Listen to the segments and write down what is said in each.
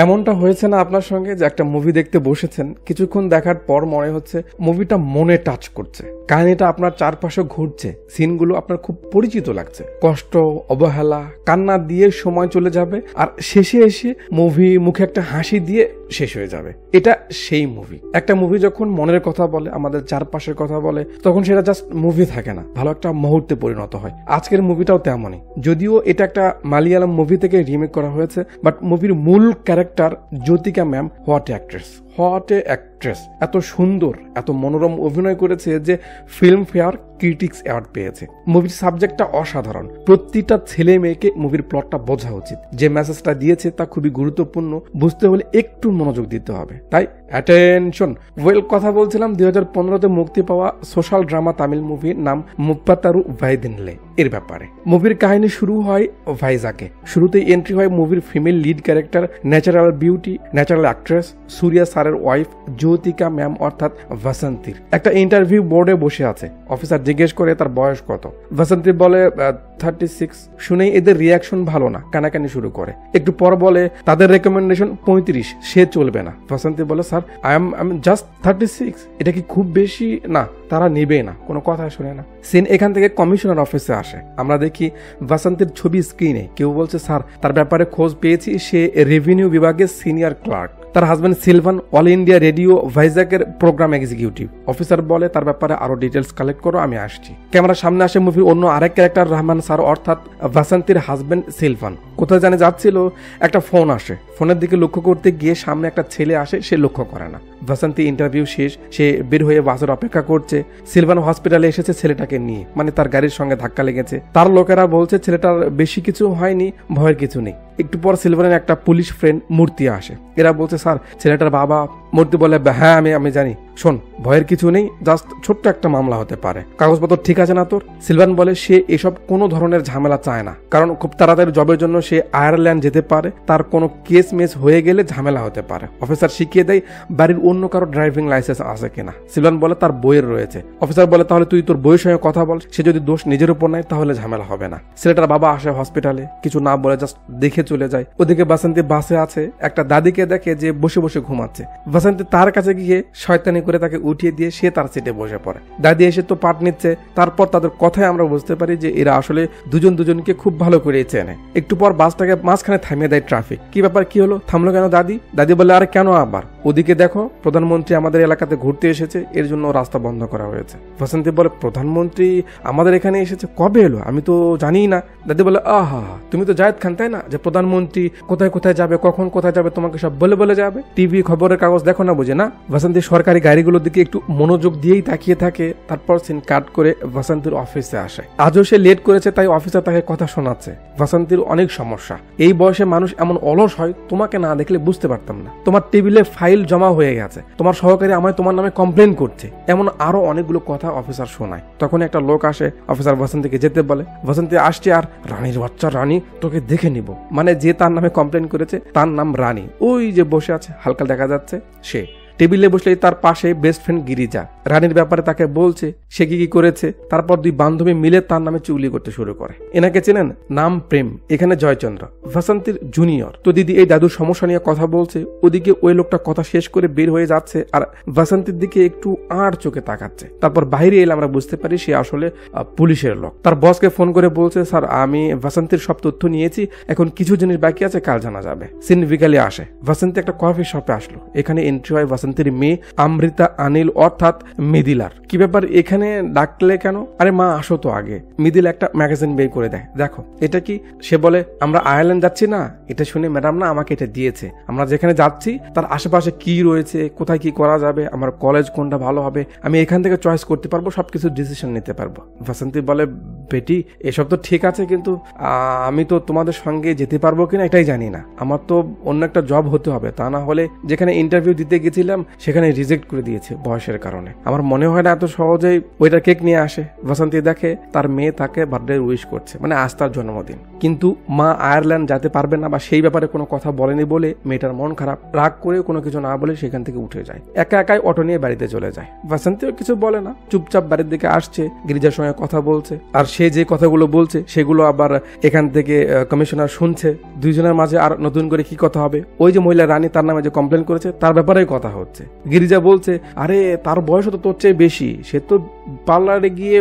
এমনটা হয়েছে না আপনার সঙ্গে যে একটা মুভি দেখতে বসেছেন, কিছুক্ষণ দেখার পর মনে হচ্ছে মুভিটা মনে টাচ করছে, কাহিনীটা আপনার চারপাশে ঘুরছে, সিনগুলো আপনার খুব পরিচিত লাগছে, কষ্ট, অবহেলা, কান্না দিয়ে সময় চলে যাবে আর শেষে এসে মুভি মুখে একটা হাসি দিয়ে শেষ হয়ে যাবে। এটা সেই মুভি। একটা মুভি যখন মনের কথা বলে, আমাদের চারপাশের কথা বলে, তখন সেটা জাস্ট মুভি থাকে না, ভালো একটা মুহূর্তে পরিণত হয়। আজকের মুভিটাও তেমনই, যদিও এটা একটা মালিয়ালাম মুভি থেকে রিমেক করা হয়েছে, বাট মুভির মূল character Jyotika ma'am what actress, what a actress, এত সুন্দর, এত মনোরম অভিনয় করেছে যে ফিল্ম ফেয়ার ক্রিটিক্স অ্যাওয়ার্ড পেয়েছে। মুভির সাবজেক্টটা অসাধারণ, প্রতিটা ছেলে মেয়েকে মুভির প্লটটা বোঝা উচিত, যে মেসেজটা দিয়েছে তা খুবই গুরুত্বপূর্ণ, বুঝতে হলে একটু মনোযোগ দিতে হবে, তাই অ্যাটেনশন। ওয়েল, কথা বলছিলাম 2015-তে মুক্তি পাওয়া সোশ্যাল ড্রামা তামিল মুভির নাম মুপ্পাতারু ভাইদিনলে এর ব্যাপারে। মুভির কাহিনী শুরু হয় ভাইজাকে। শুরুতেই এন্ট্রি হয় মুভির female lead character, natural beauty, natural actress Suriya স্যারের ওয়াইফ জ্যোতিকা ম্যাম অর্থাৎ ভাসান্তির। একটা ইন্টারভিউ বোর্ডে বসে আছে, অফিসার জিজ্ঞেস করে তার বয়স কত। ভাসান্তি বলে 36। শুনেই এদের রিয়াকশন ভালো না, কানাকানি শুরু করে। একটু পর বলে তাদের রেকমেন্ডেশন 35, সে চলবে না। ভাসান্তি বলে স্যার আই এম জাস্ট 36, এটা কি খুব বেশি? না, তারা নেবে না, কোনো কথা শুনে না। সিন এখান থেকে কমিশনার অফিসে আসে, আমরা দেখি ভাসান্তির ছবি স্ক্রিনে। কেউ বলছে স্যার তার ব্যাপারে খোঁজ পেয়েছি, সে রেভিনিউ বিভাগের সিনিয়র ক্লার্ক, তার হাজব্যান্ড সিলভান অল ইন্ডিয়া রেডিও ভাইজাকের প্রোগ্রাম এক্সিকিউটিভ। অফিসার বলে তার ব্যাপারে আরো ডিটেলস কালেক্ট করো, আমি আসছি। ক্যামেরার সামনে আসে মুভির অন্য আরেক ক্যারেক্টার রহমান স্যার অর্থাৎ ভাসান্তির হাজব্যান্ড সিলভান। কোথায় জানে যাচ্ছিল, একটা ফোন আসে, ফোনের দিকে লক্ষ্য করতে গিয়ে সামনে একটা ছেলে আসে, সে লক্ষ্য করে না। ভাসান্তি ইন্টারভিউ শেষ, সে বের হয়ে বাসের অপেক্ষা করছে। সিলভান হসপিটালে এসেছে ছেলেটাকে নিয়ে, মানে তার গাড়ির সঙ্গে ধাক্কা লেগেছে। তার লোকেরা বলছে ছেলেটার বেশি কিছু হয়নি, ভয়ের কিছু নেই। একটু পর সিলভানের একটা পুলিশ ফ্রেন্ড মূর্তি আসে, এরা বলছে স্যার ছেলেটার বাবা। মূর্তি বলে হ্যাঁ আমি জানি, শোন ভয়ের কিছু নেই, জাস্ট ছোট্ট একটা মামলা হতে পারে, কাগজপত্র ঠিক আছে না তোর? সিলভান বলে সে এসব কোনো ধরনের ঝামেলা চায় না, কারণ খুব তাড়াতাড়ি জবের জন্য সে আয়ারল্যান্ড যেতে পারে, তার কোনো কেস মেস হয়ে গেলে ঝামেলা হতে পারে। অফিসার শিখিয়ে দেয় বাড়ির অন্য কারো ড্রাইভিং লাইসেন্স আছে কিনা। সিলভান বলে তার বইয়ের রয়েছে। অফিসার বলে তাহলে তুই তোর বইয়ের সঙ্গে কথা বল, সে যদি দোষ নিজের উপর নেয় তাহলে ঝামেলা হবে না। ছেলেটার বাবা আসে হসপিটালে, কিছু না বলে জাস্ট দেখে চলে যায়। ওদিকে বাসন্তী বাসে আছে, একটা দাদিকে দেখে যে বসে বসে ঘুমাচ্ছে। বাসন্তী তার কাছে গিয়ে শয়তানি করে তাকে উঠিয়ে দিয়ে সে তার সিটে বসে পড়ে। দাদি এসে তো পাট নিচ্ছে। তারপর তাদের কথায় আমরা বুঝতে পারি যে এরা আসলে দুজনকে খুব ভালো করে চেনে। একটু পর বাসটাকে মাঝখানে থামিয়ে দেয় ট্রাফিক। কি ব্যাপার, কি হলো, থামলো কেন দাদি? দাদি বলে আরে কেন আবার, ওদিকে দেখো প্রধানমন্ত্রী আমাদের এলাকাতে ঘুরতে এসেছে, এর জন্য রাস্তা বন্ধ করা হয়েছে। বাসন্তী বলে প্রধানমন্ত্রী আমাদের এখানে এসেছে, কবে এলো? আমি তো জানি না। দাদি বলে আহা, তুমি তো জায়েদ খান তাই না, যে প্রধানমন্ত্রী কোথায় কোথায় যাবে, কখন কোথায় যাবে তোমাকে সব বলে যাবে, টিভি খবরের কাগজ দেখো না বুঝে না? বাসন্তী সরকারি গাড়িগুলোর দিকে একটু মনোযোগ দিয়েই তাকিয়ে থাকে। তারপর সিন কাট করে বাসন্তীর অফিসে আসে। আজও সে লেট করেছে, তাই অফিসার তাকে কথা শোনাচ্ছে। বাসন্তীর অনেক সমস্যা, এই বয়সে মানুষ এমন অলস হয়, তোমাকে না দেখলে বুঝতে পারতাম না। তোমার টেবিলে ফাইল জমা হয়ে গেছে, তোমার সহকারী আমায় তোমার নামে কমপ্লেন করছে, এমন আরো অনেকগুলো কথা অফিসার শোনায়। তখন একটা লোক আসে, অফিসার বাসন্তীকে যেতে বলে। বাসন্তী আসছে আর রানীর বাচ্চা রানী, তোকে দেখে নিব, মানে যে তার নামে কমপ্লেন করেছে তার নাম রানী, ওই যে বসে আছে হালকা দেখা যাচ্ছে সে। টেবিলে বসলেই তার পাশে বেস্ট ফ্রেন্ড গিরিজা রানীর ব্যাপারে তাকে বলছে সে কি করেছে। তারপর দুই বান্ধবী মিলে তার নামে চুগলি করতে শুরু করে। এনাকে চেনেন, নাম প্রেম, এখানে জয়চন্দ্র, ভাসান্তীর জুনিয়র। তো দিদি এই দাদুর সমস্যা নিয়ে কথা বলছে, ওদিকে ওই লোকটা কথা শেষ করে বের হয়ে যাচ্ছে আর ভাসান্তীর দিকে একটু আর চোখে তাকাচ্ছে। তারপর বাইরে এলে আমরা বুঝতে পারি সে আসলে পুলিশের লোক। তার বসকে ফোন করে বলছে স্যার আমি ভাসান্তীর সব তথ্য নিয়েছি, এখন কিছু জিনিস বাকি আছে, কাল জানা যাবে। সিন বিকালে আসে, ভাসান্তী একটা কফি শপে আসলো। এখানে এন্ট্রি হয় বাসন্তীর মেয়ে অমৃতা অনিল অর্থাৎ মিদিলার। কি ব্যাপার, এখানে ডাকলে কেন? আরে মা আসো তো আগে। মিদিল একটা ম্যাগাজিন বের করে দেয়, দেখো এটা কি? সে বলে আমরা আয়ারল্যান্ড যাচ্ছি না। এটা শুনে ম্যাডাম না আমাকে এটা দিয়েছে, আমরা যেখানে যাচ্ছি তার আশেপাশে কি রয়েছে, কোথায় কি করা যাবে, আমার কলেজ কোনটা ভালো হবে, আমি এখান থেকে চয়েস করতে পারবো, সবকিছু ডিসিশন নিতে পারবো। বাসন্তী বলে বেটি এসব তো ঠিক আছে, কিন্তু আমি তো তোমাদের সঙ্গে যেতে পারবো কিনা এটাই জানি না। আমার তো অন্য একটা জব হতে হবে, তা না হলে যেখানে ইন্টারভিউ দিতে গেছিলাম গিয়েছিলাম সেখানে রিজেক্ট করে দিয়েছে বয়সের কারণে। আমার মনে হয় না এত সহজেই ওইটা কেক নিয়ে আসে। বাসন্তী দেখে তার মেয়ে তাকে বার্থডে উইশ করছে, মানে আজ তার জন্মদিন, কিন্তু মা আয়ারল্যান্ড যেতে পারবে না বা সেই ব্যাপারে কোনো কথা বলেনি বলে মেয়েটার মন খারাপ। রাগ করে কোনো কিছু না বলে সেখান থেকে উঠে যায়, একা একাই অটো নিয়ে বাড়িতে চলে যায়। বাসন্তীও কিছু বলে না, চুপচাপ বাড়ির দিকে আসছে, গিরিজার সঙ্গে কথা বলছে। আর সে যে কথাগুলো বলছে সেগুলো আবার এখান থেকে কমিশনার শুনছে। দুইজনের মাঝে আর নতুন করে কি কথা হবে, ওই যে মহিলা রানী তার নামে যে কমপ্লেন করেছে তার ব্যাপারেই কথা হচ্ছে। গিরিজা বলছে, আরে তার বয়স তো তোর চেয়ে বেশি, সে তো পার্লারে গিয়ে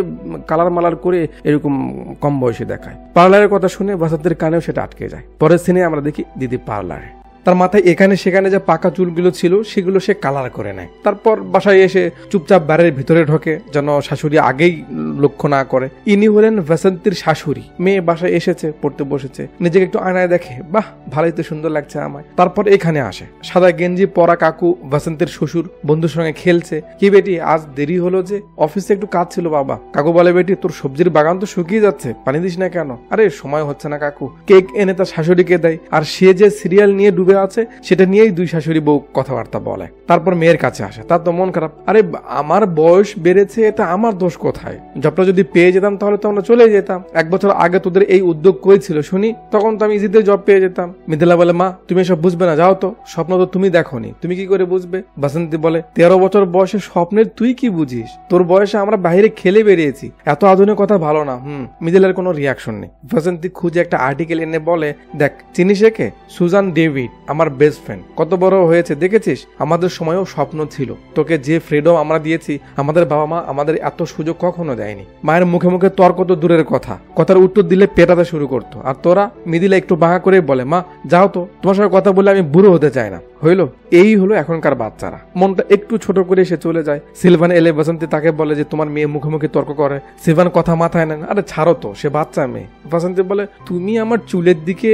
কালার মালার করে এরকম কম বয়সে দেখায়। পার্লারের কথা শুনে বাসন্তীর কানেও সেটা আটকে যায়। পরের সিনে আমরা দেখি দিদি পার্লারে, তার মাথায় এখানে সেখানে যে পাকা চুলগুলো ছিল সেগুলো সে কালার করে নেয়। তারপর বাসায় এসে চুপচাপ বাড়ির ভিতরে ঢোকে যেন শাশুড়ি আগেই লক্ষ্য না করে। ইনি হলেন বাসন্তীর শাশুড়ি। মেয়ে বাসায় এসেছে, পড়তে বসেছে, নিজেকে একটু আয়নায় দেখে, বাহ ভালোই তো সুন্দর লাগছে আমায়। তারপর এখানে আসে সাদা গেঞ্জি পরা কাকু, বাসন্তীর শ্বশুর, বন্ধুর সঙ্গে খেলছে। কি বেটি আজ দেরি হলো যে? অফিসে একটু কাজ ছিল বাবা। কাকু বলে, বেটি তোর সবজির বাগান তো শুকিয়ে যাচ্ছে, পানি দিস না কেন? আরে সময় হচ্ছে না কাকু। কেক এনে তার শাশুড়িকে দেয়, আর সে যে সিরিয়াল নিয়ে ডুবে আছে সেটা নিয়েই দুই শাশুড়ি বউ কথাবার্তা বলে। তারপর মেয়ের কাছে আসে, তার তো মন খারাপ। আরে আমার বয়স বেড়েছে, এটা আমার দোষ কোথায়? জবটা যদি পেয়ে যেতাম তাহলে তো আমরা চলে যেতাম। 1 বছর আগে তোদের এই উদ্যোগ কই ছিল শুনি? তখন তো আমি ইজিতে জব পেয়ে যেতাম। মিথিলা বলে, মা তুমি এসব বুঝবে না, যাও তো, স্বপ্ন তো তুমি দেখোনি, তুমি কি করে বুঝবে? বাসন্তী বলে, 13 বছর বয়সে স্বপ্নের তুই কি বুঝিস? তোর বয়সে আমরা বাইরে খেলে বেরিয়েছি, এত আধুনিক কথা ভালো না। মিথিলার কোনো রিয়াকশন নেই। বাসন্তী খুঁজে একটা আর্টিকেল এনে বলে, দেখ চিনিস একে? সুজান ডেভিড, আমার বেস্ট ফ্রেন্ড। কত বড় হয়েছে দেখেছিস? আমাদের সময়ও স্বপ্ন ছিল, তোকে যে ফ্রিডম আমরা দিয়েছি, আমাদের বাবা মা আমাদের এত সুযোগ কখনো দেয়নি। মায়ের মুখে মুখে তর্ক তো দূরের কথা, কথার উত্তর দিলে পেটাতে শুরু করতো। আর তোরা? মিদিলা একটু বাঁকা করে বলে, মা যাও তো, তোমার সঙ্গে কথা বলে আমি বুড়ো হতে চাই না। হইলো? এই হলো এখনকার বাচ্চারা। মনটা একটু ছোট করে সে চলে যায়। সিলভান এলে বাসন্তী তাকে বলে যে তোমার মেয়ে মুখে মুখে তর্ক করে। সিলভান কথা মাথায় নেন, আরে ছাড়ো তো, সে বাচ্চা মেয়ে। বাসন্তী বলে, তুমি আমার চুলের দিকে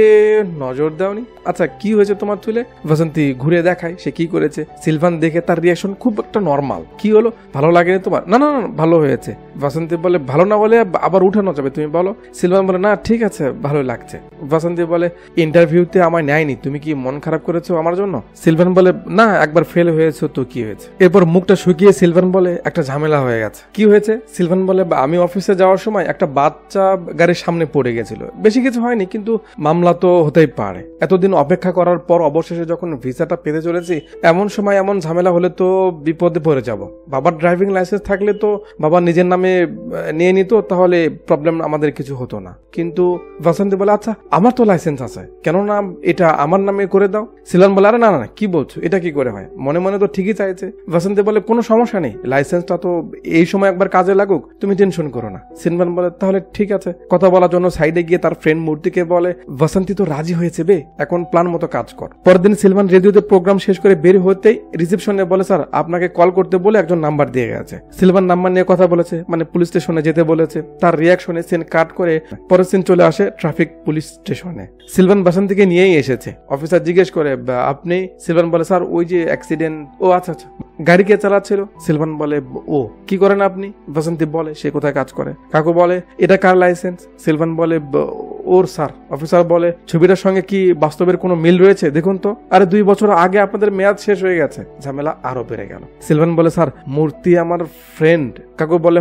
নজর দাওনি? আচ্ছা কি হয়েছে তোমার চুলে? বাসন্তী ঘুরে দেখায় সে কি করেছে। সিলভান দেখে তার রিয়াকশন খুব একটা নর্মাল। কি হলো, ভালো লাগেনি তোমার? না না না ভালো হয়েছে। বাসন্তী বলে, ভালো না বলে আবার উঠানো যাবে, তুমি বলো। সিলভান বলে, না ঠিক আছে ভালো লাগছে। বাসন্তী বলে, ইন্টারভিউতে আমায় নেয়নি, তুমি কি মন খারাপ করেছো আমার জন্য? সিলভান বলে, না একবার ফেল হয়েছে তো কি হয়েছে? এরপর মুখটা শুকিয়ে সিলভান বলে, একটা ঝামেলা হয়ে গেছে। কি হয়েছে? সিলভান বলে, আমি অফিসে যাওয়ার সময় একটা বাচ্চা গাড়ির সামনে পড়ে গেছিল, বেশি কিছু হয়নি, কিন্তু মামলা তো হতেই পারে। এতদিন অপেক্ষা করার পর অবশেষে যখন ভিসাটা পেতে চলেছি, এমন সময় এমন ঝামেলা হলে তো বিপদে পড়ে যাব। বাবার ড্রাইভিং লাইসেন্স থাকলে তো বাবা নিজের নামে নিয়ে নিত, তাহলে প্রবলেম আমাদের কিছু হতো না। কিন্তু বাসন্তী বলে, আচ্ছা আমার তো লাইসেন্স আছে, কেন না এটা আমার নামে করে দাও? সিলভান বলে, আরে না না কি বলছো, এটা কি করে হয়? মনে মনে তো ঠিকই চাইছে। বাসন্তী বলে, কোনো সমস্যা নেই, লাইসেন্সটা তো এই সময় একবার কাজে লাগুক, তুমি টেনশন করো না। সিলভান বলে, তাহলে ঠিক আছে। কথা বলার জন্য সাইডে গিয়ে তার ফ্রেন্ড মূর্তিকে বলে, বাসন্তী তো রাজি হয়েছে বে, এখন প্ল্যান মতো কাজ কর। পরের দিন সিলভান রেডিওতে প্রোগ্রাম শেষ করে বের হতেই রিসেপশনে বলে, স্যার আপনাকে কল করতে বলে একজন নাম্বার দিয়ে গেছে। সিলভান নাম্বার নিয়ে কথা বলেছে, মানে পুলিশ স্টেশনে যেতে বলেছে। তার রিয়াকশনে সিন কাট করে পরের সিন চলে আসে ট্রাফিক পুলিশ স্টেশনে। সিলভান বাসন্তীকে নিয়েই এসেছে। অফিসার জিজ্ঞেস করে, আপনি? সিলভান বলে, স্যার ওই যে অ্যাক্সিডেন্ট। ও আচ্ছা আচ্ছা, গাড়ি কে চালাচ্ছিল? সিলভান বলে, ও। কি করেন আপনি? বাসন্তী বলে, সে কোথায় কাজ করে। কাকু বলে, এটা কার লাইসেন্স? সিলভান বলে, ওর স্যার। অফিসার বলে, ছবিটার সঙ্গে কি বাস্তবের কোনো মিল রয়েছে দেখুন তো। আরে 2 বছর আগে আপনাদের মেয়াদ শেষ হয়ে গেছে। ঝামেলা আরো বেড়ে গেল। সিলভান বলে, স্যার মূর্তি আমার ফ্রেন্ড। কাকু বলে,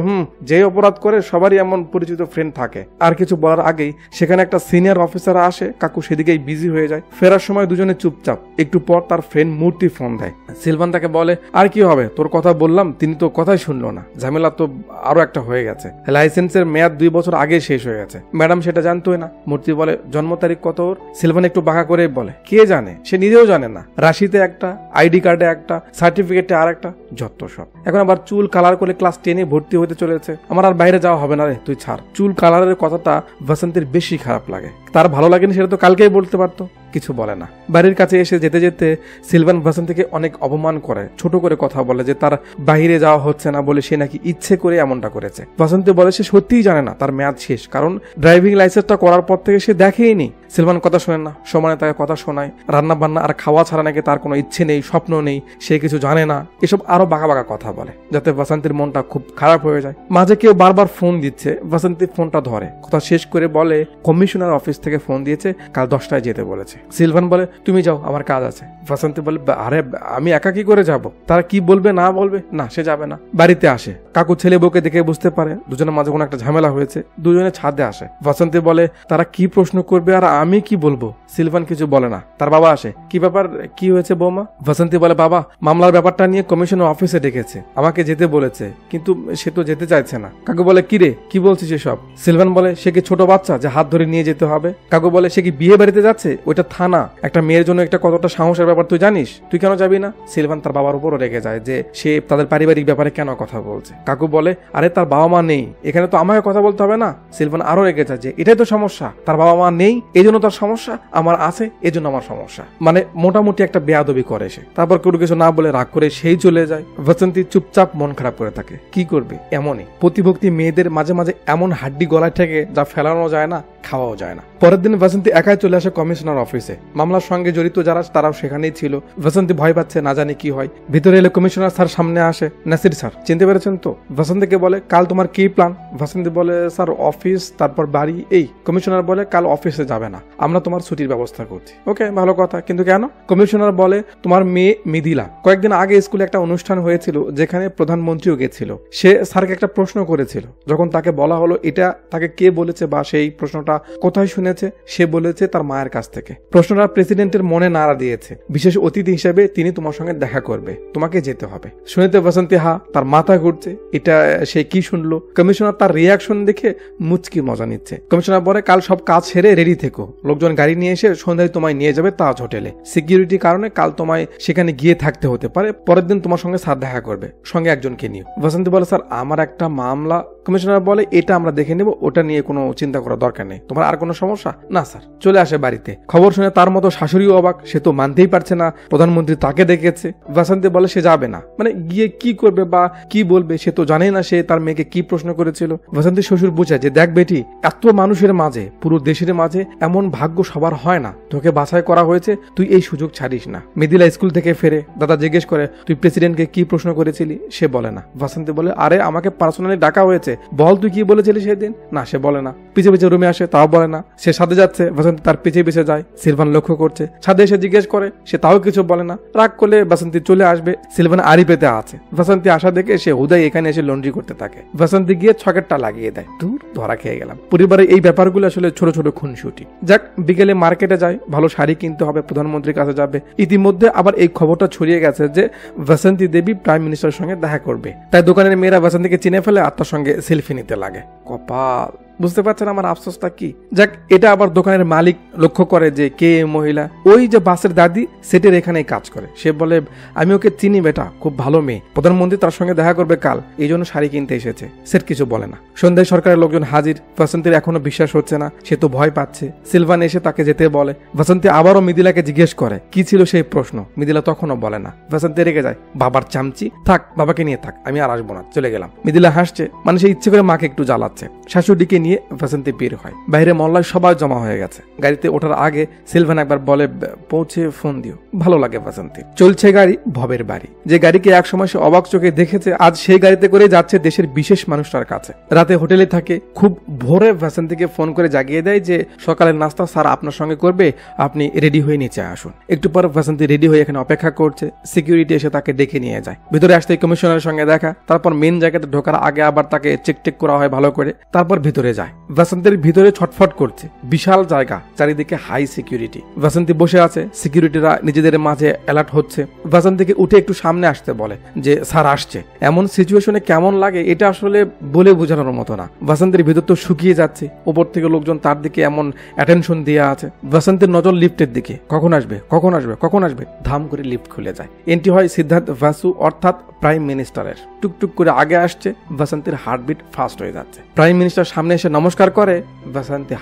যে অপরাধ করে সবারই এমন পরিচিত ফ্রেন্ড থাকে। আর কিছু বলার আগেই সেখানে একটা সিনিয়র অফিসার আসে। কাকু সেদিকেই বিজি হয়ে যায়। ফেরার সময় দুজনে চুপচাপ। একটু পর তার ফ্রেন্ড মূর্তি ফোন দেয়। সিলভান তাকে বলে, আর কি হবে, তোর কথা বললাম, তিনি তো কথাই শুনলো না। ঝামেলা তো আরো একটা হয়ে গেছে। লাইসেন্সের মেয়াদ 2 বছর আগে শেষ হয়ে গেছে। ম্যাডাম সেটা জানতোই না। মূর্তি বলে, জন্ম তারিখ কত ওর? সিলভান একটু বাঁকা করে বলে, কে জানে, সে নিজেও জানে না। রাশিতে একটা, আইডি কার্ডে একটা, সার্টিফিকেটে আর একটা, যত সব। এখন আবার চুল কালার করে ক্লাস 10-এ ভর্তি হতে চলেছে। আমার আর বাইরে যাওয়া হবে না রে, তুই ছাড়। চুল কালারের কথাটা বাসন্তীর বেশি খারাপ লাগে। তার ভালো লাগেনি সেটা তো কালকেই বলতে পারতো, কিছু বলে না। বাড়ির কাছে এসে যেতে যেতে সিলভান বাসন্তীকে অনেক অপমান করে, ছোট করে কথা বলে যে তার বাইরে যাওয়া হচ্ছে না বলে সে নাকি ইচ্ছে করে এমনটা করেছে। বাসন্তী বলে সে সত্যিই জানে না তার মেয়াদ শেষ, কারণ ড্রাইভিং লাইসেন্সটা করার পর থেকে সে দেখেইনি। সিলভান কথা শোনে না, সমানে তাকে কথা শোনায়। রান্না বান্না আর খাওয়া ছাড়া নাকি তার কোনো ইচ্ছে নেই, স্বপ্ন নেই, সে কিছু জানে না। এসব আরো বাঁকা বাঁকা কথা বলে, যাতে বাসন্তীর মনটা খুব খারাপ হয়ে যায়। মাঝে কেউ বারবার ফোন দিচ্ছে, বাসন্তী ফোনটা ধরে। কথা শেষ করে বলে, কমিশনার অফিস থেকে ফোন দিয়েছে, কাল 10টায় যেতে বলেছে। সিলভান বলে তুমি যাও, আমার কাজ আছে। বাসন্তী বলে আরে আমি একা কি করে যাব, তারা কি বলবে না বলবে, না সে যাবে না। বাড়িতে আসে, কাকু ছেলে বউকে দেখে বুঝতে পারে দুজনের মাঝে কোনো একটা ঝামেলা হয়েছে, দুজনে ছাদে আসে। বাসন্তী বলে তারা কি প্রশ্ন করবে আর আমি কি বলবো। সিলভান কিছু বলে না। তার বাবা আসে, কি ব্যাপার, কি হয়েছে বৌমা? বাসন্তী বলে বাবা মামলার ব্যাপারটা নিয়ে কমিশনের অফিসে ডেকেছে, আমাকে যেতে বলেছে, কিন্তু সে তো যেতে চাইছে না। কাকু বলে কি রে, কি বলছিস এসব? সিলভান বলে সে কি ছোট বাচ্চা যে হাত ধরে নিয়ে যেতে হবে? কাকু বলে সে কি বিয়ে বাড়িতে যাচ্ছে, ওইটা থানা, একটা মেয়ের জন্য একটা কতটা সাহসের ব্যাপার তুই জানিস, তুই কেন যাবি না? সিলভান তার বাবার উপরও রেগে যায় যে সে তাদের পারিবারিক ব্যাপারে কেন কথা বলছে। কাকু বলে আরে তার বাবা মা নেই, এখানে তো আমাকে কথা বলতে হবে না। সিলভান আরো রেগে যায় যে এটাই তো সমস্যা, তার বাবা মা নেই এই জন্য তার সমস্যা, আমার আছে এই জন্য আমার সমস্যা। মানে মোটামুটি একটা বেয়াদবি করে সে। তারপর কোনো কিছু না বলে রাগ করে সেই চলে যায়। বাসন্তী চুপচাপ মন খারাপ করে থাকে, কি করবে, এমনই প্রতিভক্তি মেয়েদের মাঝে মাঝে এমন হাড্ডি গলায় থেকে যা ফেলানো যায় না, খাওয়াও যায় না। পরের দিন বাসন্তী একাই চলে আসে কমিশনার অফিসে। মামলার সঙ্গে জড়িত যারা তারাও সেখানেই ছিল। বাসন্তী ভয় পাচ্ছে, না জানি কি হয়। ভিতরে এলে কমিশনার স্যার সামনে আসে। নাসির স্যার, চিনতে পেরেছেন তো? বাসন্তীকে বলে কাল তোমার কি প্ল্যান? বাসন্তী বলে স্যার অফিস, তারপর বাড়ি। এই কমিশনার বলে কাল অফিসে যাবে না, আমরা তোমার ছুটির ব্যবস্থা করছি। ওকে, ভালো কথা, কিন্তু কেন? কমিশনার বলে তোমার মেয়ে মিদিলা কয়েকদিন আগে স্কুলে একটা অনুষ্ঠান হয়েছিল যেখানে প্রধানমন্ত্রীও গেছিল। সে স্যারকে একটা প্রশ্ন করেছিল, যখন তাকে বলা হলো এটা তাকে কে বলেছে বা সেই প্রশ্নটা কোথায় শুনেছে, সে বলেছে তার মায়ের কাছ থেকে। প্রশ্নটা প্রেসিডেন্টের মনে নাড়া দিয়েছে, বিশেষ অতিথি হিসেবে তিনি তোমার সঙ্গে দেখা করবে, তোমাকে যেতে হবে। শুনেতে বাসন্তী হা, তার মাথা ঘুরছে, এটা সে কি শুনলো। কমিশনার তার রিয়াকশন দেখে মুচকি মজা নিচ্ছে। কমিশনার বলে কাল সব কাজ সেরে রেডি থেকো, লোকজন গাড়ি নিয়ে এসে সন্ধ্যায় তোমায় নিয়ে যাবে তাজ হোটেলে। সিকিউরিটির কারণে কাল তোমায় সেখানে গিয়ে থাকতে হতে পারে, পরের দিন তোমার সঙ্গে স্যার দেখা করবে, সঙ্গে একজনকে নিয়ে। বাসন্তী বলে স্যার আমার একটা মামলা। কমিশনার বলে এটা আমরা দেখে নেব, ওটা নিয়ে কোনো চিন্তা করার দরকার নেই, তোমার আর কোনো সমস্যা না স্যার। চলে আসে বাড়িতে। খবর শুনে তার মতো শাশুড়িও অবাক, সে তো মানতেই পারছে না প্রধানমন্ত্রী তাকে দেখেছে। বাসন্তী বলে সে যাবে না, মানে গিয়ে কি করবে বা কি বলবে, সে তো জানেই না সে তার মেয়েকে কি প্রশ্ন করেছিল। বাসন্তী শ্বশুর বোঝায় যে দেখ বেটি, এত মানুষের মাঝে, পুরো দেশের মাঝে এমন ভাগ্য সবার হয় না, তোকে বাছাই করা হয়েছে, তুই এই সুযোগ ছাড়িস না। মিদিলা স্কুল থেকে ফেরে দাদা জিজ্ঞেস করে তুই প্রেসিডেন্টকে কি প্রশ্ন করেছিলি, সে বলে না। বাসন্তী বলে আরে আমাকে পার্সোনালি ডাকা হয়েছে, বল তুই কি বলেছিলি সেদিন। না, সে বলে না। পিছে পিছে রুমে আসে, তাও বলে না। সে সাথে যাচ্ছে, বাসন্তী তার পিছে পিছে যায়। সিলভান লক্ষ্য করছে, ছাদে এসে জিজ্ঞেস করে, সে তাও কিছু বলে না। রাগ করলে বাসন্তী চলে আসবে, সিলভান আড়ি পেতে আছে। বাসন্তী আসা দেখে সে হুদাই এখানে এসে লন্ড্রি করতে থাকে। বাসন্তী গিয়ে ছকেটটা লাগিয়ে দেয়, দূর ধরা খেয়ে গেলাম। পরিবারের এই ব্যাপারগুলো আসলে ছোট ছোট খুনসুটি। যাক, বিকেলে মার্কেটে যায়, ভালো শাড়ি কিনতে হবে, প্রধানমন্ত্রীর কাছে যাবে। ইতিমধ্যে আবার এই খবরটা ছড়িয়ে গেছে যে বাসন্তী দেবী প্রাইম মিনিস্টারের সঙ্গে দেখা করবে, তাই দোকানের মেয়েরা বাসন্তীকে চিনে ফেলে আর তার সঙ্গে সেলফি নিতে লাগে। কপাল, বুঝতে পারছেন আমার আফসোসটা কি। যাক, এটা আবার দোকানের মালিক লক্ষ্য করে যে কে মহিলা, ওই যে বাসের দাদি সেটের এখানেই কাজ করে। সে বলে আমি ওকে চিনি বেটা, খুব ভালো মেয়ে, প্রধানমন্ত্রী তার সঙ্গে দেখা করবে কাল, এই জন্য শাড়ি কিনতে এসেছে। সেট কিছু বলে না। সন্ধ্যায় সরকারের লোকজন হাজির। বাসন্তীর এখনো বিশ্বাস হচ্ছে না, সে তো ভয় পাচ্ছে। সিলভান এসে তাকে যেতে বলে। বাসন্তী আবারও মিদিলাকে জিজ্ঞেস করে কি ছিল সেই প্রশ্ন। মিদিলা তখনও বলে না। বাসন্তী রেগে যায়, বাবার চামচি, থাক বাবাকে নিয়ে থাক, আমি আর আসবো না, চলে গেলাম। মিদিলা হাসছে, মানে সে ইচ্ছে করে মাকে একটু জ্বালাচ্ছে। শাশুড়িকে নিয়ে বাসন্তী বের হয়। বাইরে মহল্লায় সবাই জমা হয়ে গেছে। গাড়িতে ওঠার আগে সিলভান একবার বলে পৌঁছে ফোন দিও। ভালো লাগে বাসন্তী। চলছে গাড়ি ভবের বাড়ি, যে গাড়িকে একসময় সে অবাক চোখে দেখেছে, আজ সেই গাড়িতে করে যাচ্ছে দেশের বিশেষ মানুষটার কাছে। রাতে হোটেলে থাকে। খুব ভোরে বাসন্তীকে ফোন করে জাগিয়ে দেয় যে সকালের নাস্তা স্যার আপনার সঙ্গে করবে, আপনি রেডি হয়ে নিচে আসুন। একটু পর বাসন্তী রেডি হয়ে এখানে অপেক্ষা করছে। সিকিউরিটি এসে তাকে ডেকে নিয়ে যায়। ভিতরে আসতে কমিশনারের সঙ্গে দেখা, তারপর মেন জায়গাতে ঢোকার আগে আবার তাকে চেক করা হয় ভালো করে, তারপর ভিতরে যায়। বাসন্তীর ভিতরে ছটফট করছে, বিশাল জায়গা, চারিদিকে হাই সিকিউরিটি। বাসন্তী বসে আছে, সিকিউরিটিরা নিজেদের মাঝে অ্যালার্ট হচ্ছে। বাসন্তীকে উঠে একটু সামনে আসতে বলে যে স্যার আসছে। এমন সিচুয়েশনে কেমন লাগে এটা আসলে বলে বোঝানোর মতো না। বাসন্তীর ভিতর তো শুকিয়ে যাচ্ছে, উপর থেকে লোকজন তার দিকে এমন অ্যাটেনশন দিয়ে আছে। বাসন্তীর নজর লিফটের দিকে, কখন আসবে কখন আসবে কখন আসবে। ধাম করে লিফট খুলে যায়। এন্ট্রি হয় সিদ্ধার্থ ভাসু অর্থাৎ প্রাইম মিনিস্টারের। টুকটুক করে আগে আসছে। বাসন্তীর হার্টবিট ফাস্ট হয়ে যাচ্ছে। প্রাইম মিনিস্টার সামনে এসে নমস্কার করে। বাসন্তী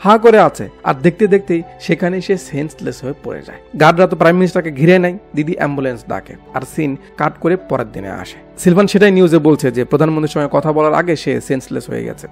হা করে আছে, আর দেখতে দেখতেই সেখানে সে সেন্সলেস হয়ে পড়ে যায়। গার্ডরা তো প্রাইম মিনিস্টারকে ঘিরে নেয়। দিদি অ্যাম্বুলেন্স ডাকে, আর সিন কাট করে পরের দিনে আসে। সিলভান সেটাই নিউজে বলছে যে প্রধানমন্ত্রীর সঙ্গে কথা বলার আগে সে সেন্সলেস হয়ে গেছে।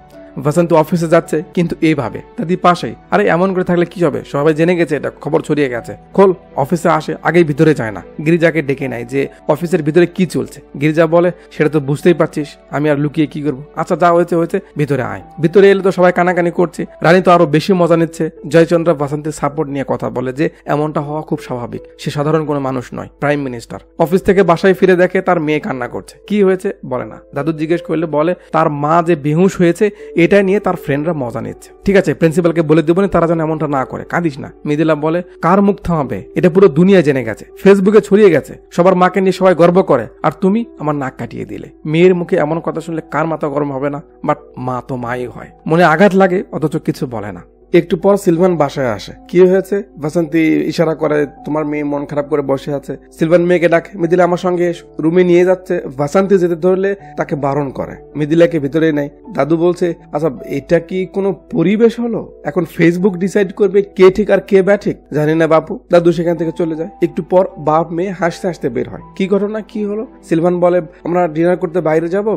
বসন্ত অফিসে যাচ্ছে কিন্তু এইভাবে দাদি পাশেই। আরে এমন করে থাকলে কি হবে, সবাই জেনে গেছে, এটা খবর ছড়িয়ে গেছে, খোল। অফিসে আসে, আগেই ভিতরে যায় না, গিরিজাকে ডেকে নেয় যে অফিসের ভিতরে কি চলছে। গিরিজা বলে সেটা তো বুঝতেই পারছিস, আমি আর লুকিয়ে কি করবো, আচ্ছা যা হয়েছে হয়েছে, ভিতরে আয়। ভিতরে এলে তো সবাই কানাকানি করছে, রানী তো আরো বেশি মজা নিচ্ছে। জয়চন্দ্র বসন্তের সাপোর্ট নিয়ে কথা বলে যে এমনটা হওয়া খুব স্বাভাবিক, সে সাধারণ কোনো মানুষ নয়, প্রাইম মিনিস্টার। অফিস থেকে বাসায় ফিরে দেখে তার মেয়ে কান্না করছে। কি হয়েছে বলে না। দাদু জিজ্ঞেস করলে বলে তার মা যে বেহুশ হয়েছে এটা নিয়ে তার ফ্রেন্ডরা মজা নিচ্ছে। ঠিক আছে, প্রিন্সিপালকে বলে দেবনি, তারা যেন এমনটা না করে, কাঁদিস না। মৃদুলা বলে কার মুখ থামাবে, এটা পুরো দুনিয়া জেনে গেছে, ফেসবুকে ছড়িয়ে গেছে, সবার মাকে নিয়ে সবাই গর্ব করে, আর তুমি আমার নাক কাটিয়ে দিলে। মেয়ের মুখে এমন কথা শুনলে কার মাথা গরম হবে না, বাট মা তো মাই হয়, মনে আঘাত লাগে অথচ কিছু বলে না। একটু পর সিলভান বাসায় আসে। কি হয়েছে? বসন্তী ইশারা করে তোমার মেয়ে মন খারাপ করে বসে আছে। সিলভান মেয়েকে ডাকে, মৃদুলা আমার সঙ্গে রুমে নিয়ে যাচ্ছে। বসন্তী যেতে ধরলে তাকে বারণ করে, মৃদুলাকে ভিতরে নেয়। দাদু বলছে আচ্ছা এটা কি কোনো পরিবেশ হলো, এখন ফেসবুক ডিসাইড করবে কে ঠিক আর কে ব্যাঠিক? জানি না বাপু। দাদু সেখান থেকে চলে যায়। একটু পর বাপ মেয়ে হাসতে হাসতে বের হয়। কি ঘটনা, কি হলো? সিলভান বলে আমরা ডিনার করতে বাইরে যাব,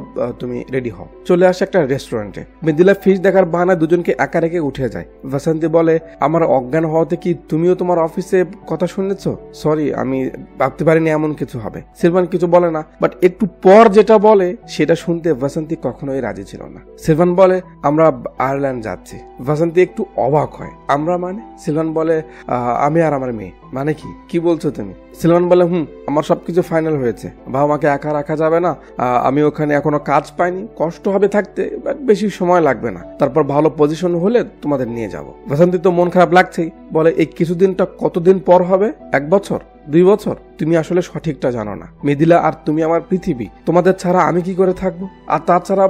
তুমি রেডি হও। চলে আসে একটা রেস্টুরেন্টে। মৃদুলা ফিশ দেখার বাহানা দুজনকে একা রেখে উঠে যায়। বসন্তী বলে আমার অজ্ঞান হওয়াতে কি তুমিও তোমার অফিসে কথা শুনেছ? সরি, আমি ভাবতে পারিনি এমন কিছু হবে। সিলভান কিছু বলে না, বাট একটু পর যেটা বলে সেটা শুনতে বসন্তী কখনোই রাজি ছিল না। সিলভান বলে আমরা আয়ারল্যান্ড যাচ্ছি। বসন্তী একটু অবাক হয়। আমরা মানে? সিলভান বলে আমি আর আমার মেয়ে। মানে কি বলছো তুমি? সিলভান বলে আমার সবকিছু ফাইনাল হয়েছে, বাবা মাকে একা রাখা যাবে না, আমি ওখানে এখনো কাজ পাইনি, কষ্ট হবে থাকতে, বেশি সময় লাগবে না, তারপর ভালো পজিশন হলে তোমাদের নিয়ে যাব। বসন্তী তো মন খারাপ লাগছেই, বলে এই কিছুদিনটা কতদিন পর হবে? 1 বছর, 2 বছর? তুমি আসলে সঠিকটা জানো না। মৃদুলা আর তুমি আমার পৃথিবী, তোমাদের ছাড়া আমি কি করে থাকবো? আর তাছাড়া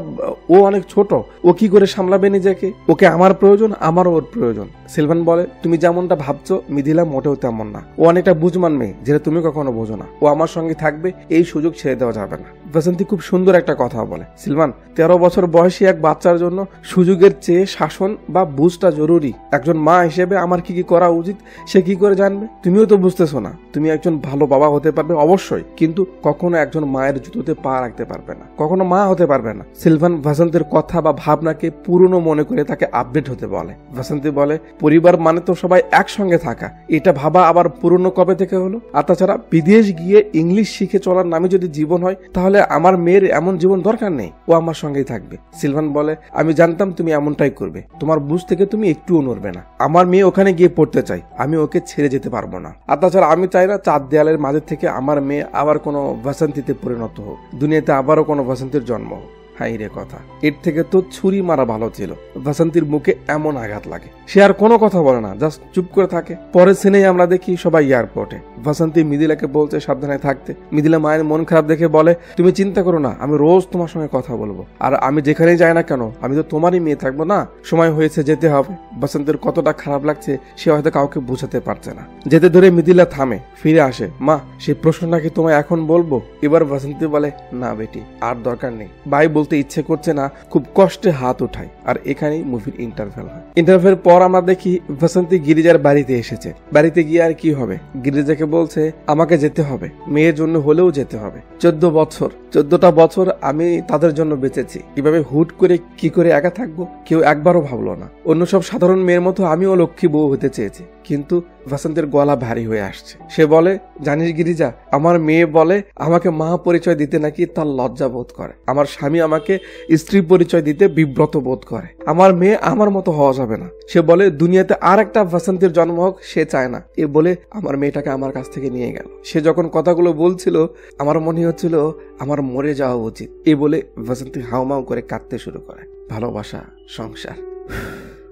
ও অনেক ছোট, ও কি করে সামলাবে নিজেকে? ওকে আমার প্রয়োজন, আমারও ওর প্রয়োজন। সিলভান বলে তুমি যেমনটা ভাবছো মৃদুলা মোটেও তেমন না, ও অনেকটা বুঝমান মেয়ে, যেটা তুমি কখনো বোঝো না। ও আমার সঙ্গে থাকবে, এই সুযোগ ছেড়ে দেওয়া যাবে না। বসন্তী খুব সুন্দর একটা কথা বলে, সিলভান 13 বছর বয়সী এক বাচ্চার জন্য সুযোগের চেয়ে শাসন বা বুঝটা জরুরি। একজন মা হিসেবে আমার কি করা উচিত সে কি করে জানবে? তুমিও তো বুঝতেছো না। তুমি একজন ভালো বাবা হতে পারবে অবশ্যই, কিন্তু কখনো একজন মায়ের জুতোতে পা রাখতে পারবে না, কখনো মা হতে পারবে না। সিলভান বসন্তের কথা বা ভাবনাকে পুরনো মনে করে তাকে আপডেট হতে বলে। বসন্তী বলে পরিবার মানে তো সবাই একসঙ্গে থাকা, এটা ভাবা আবার পুরনো কবে থেকে হলো? আর তাছাড়া বিদেশ গিয়ে ইংলিশ শিখে চলার নামে যদি জীবন হয় তাহলে আমার মেয়ের এমন জীবন দরকার নেই, ও আমার সঙ্গেই থাকবে। সিলভান বলে আমি জানতাম তুমি এমনটাই করবে, তোমার বুঝ থেকে তুমি একটুও নড়বে না। আমার মেয়ে ওখানে গিয়ে পড়তে চাই, আমি ওকে ছেড়ে যেতে পারবো না। আর তাছাড়া আমি চাই না 4 দেয়ালের মাঝে থেকে আমার মেয়ে আবার কোনো বসন্তীতে পরিণত হোক, দুনিয়াতে আবারও কোনো বসন্তীর জন্ম হোক। হাই রে কথা, এর থেকে তো ছুরি মারা ভালো ছিল। বসন্তীর মুখে এমন আঘাত লাগে, সে আর কোনো কথা বলে না, জাস্ট চুপ করে থাকে। পরের সিনেই আমরা দেখি সবাই এয়ারপোর্টে। বসন্তী মৃদুলাকে বলছে সাবধানে থাকতে। মৃদুলা মায়ের মন খারাপ দেখে বলে তুমি চিন্তা করো না, আমি রোজ তোমার সঙ্গে কথা বলবো, আর আমি যেখানেই যাই না কেন আমি তো তোমারই মেয়ে থাকবো না, সময় হয়েছে যেতে হবে। বসন্তের কতটা খারাপ লাগছে সে হয়তো কাউকে বোঝাতে পারছে না। যেতে ধরে মৃদুলা থামে, ফিরে আসে। মা সেই প্রশ্নটা কি তোমায় এখন বলবো? এবার বসন্তী বলে না বেটি, আর দরকার নেই। ভাই বলতে ইচ্ছে করছে না, খুব কষ্টে হাত উঠায়। আর এখানেই মুভির ইন্টারভেল হয়। ইন্টারভেল পর আমরা দেখি বসন্তী গিরিজার বাড়িতে এসেছে। বাড়িতে গিয়ে আর কি হবে, গিরিজাকে বলছে আমাকে যেতে হবে, মেয়ের জন্য হলেও যেতে হবে। 14টা বছর আমি তাদের জন্য বেঁচেছি, এভাবে হুট করে কি করে একা থাকবো কেউ একবারও ভাবলো না। অন্য সব সাধারণ মেয়ের মতো আমিও লক্ষ্মী বউ হতে চেয়েছি, কিন্তু বসন্তের গলা ভারী হয়ে আসছে। সে বলে জানিস গিরিজা, আমার মেয়ে বলে আমাকে মা পরিচয় দিতে নাকি তার লজ্জা বোধ করে, আমার স্বামী আমাকে স্ত্রী পরিচয় দিতে বিব্রত বোধ করে, আমার মেয়ে আমার মতো হওয়া যাবে না। সে বলে দুনিয়াতে আর একটা বসন্তের জন্ম হোক সে চায় না। এ বলে আমার মেয়েটাকে আমার কাছ থেকে নিয়ে গেল। সে যখন কথাগুলো বলছিল আমার মনে হচ্ছিল আমার মরে যাওয়া উচিত। এ বলে বসন্তী হাউমাউ করে কাঁদতে শুরু করে। ভালোবাসা, সংসার।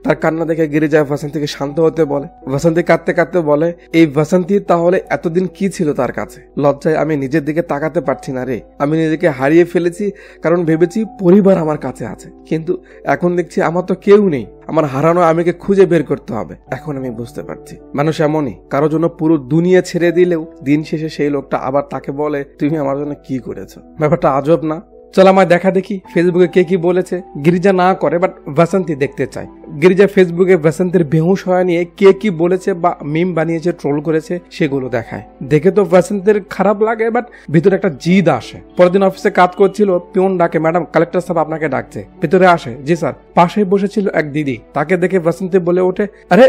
তার কান্না দেখে গিরিজা বসন্তীকে শান্ত হতে বলে। বসন্তী কাঁদতে কাঁদতে বলে এই বসন্তীর তাহলে এতদিন কি ছিল তার কাছে? লজ্জায় আমি নিজের দিকে তাকাতে পারছি না রে। আমি নিজেকে হারিয়ে ফেলেছি, কারণ ভেবেছি পরিবার আমার কাছে আছে, কিন্তু এখন দেখছি আমার তো কেউ নেই। আমার হারানো আমিকে খুঁজে বের করতে হবে। এখন আমি বুঝতে পারছি মানুষ এমনই, কারো জন্য পুরো দুনিয়া ছেড়ে দিলেও দিন শেষে সেই লোকটা আবার তাকে বলে তুমি আমার জন্য কি করেছো। ব্যাপারটা আজব না? চল আমায় দেখা দেখি ফেসবুকে কে কি বলেছে। গিরিজা না করে, বাট বসন্তী দেখতে চায়। গিরিজা ফেসবুকে ভাসন্তের বেহুশ হওয়া নিয়ে কে কি বলেছে বা মিম বানিয়েছে, ট্রোল করেছে সেগুলো দেখায়। দেখে তো ভাসন্তের খারাপ লাগে, বাট ভিতরে একটা জিদ আসে। পরের দিন অফিসে কাজ করছিল, পিয়ন ডাকে, ম্যাডাম কালেক্টর সাহেব আপনাকে ডাকছে। ভিতরে আসে, জি স্যার। পাশে বসেছিল এক দিদি, তাকে দেখে ভাসন্তি বলে ওঠে, আরে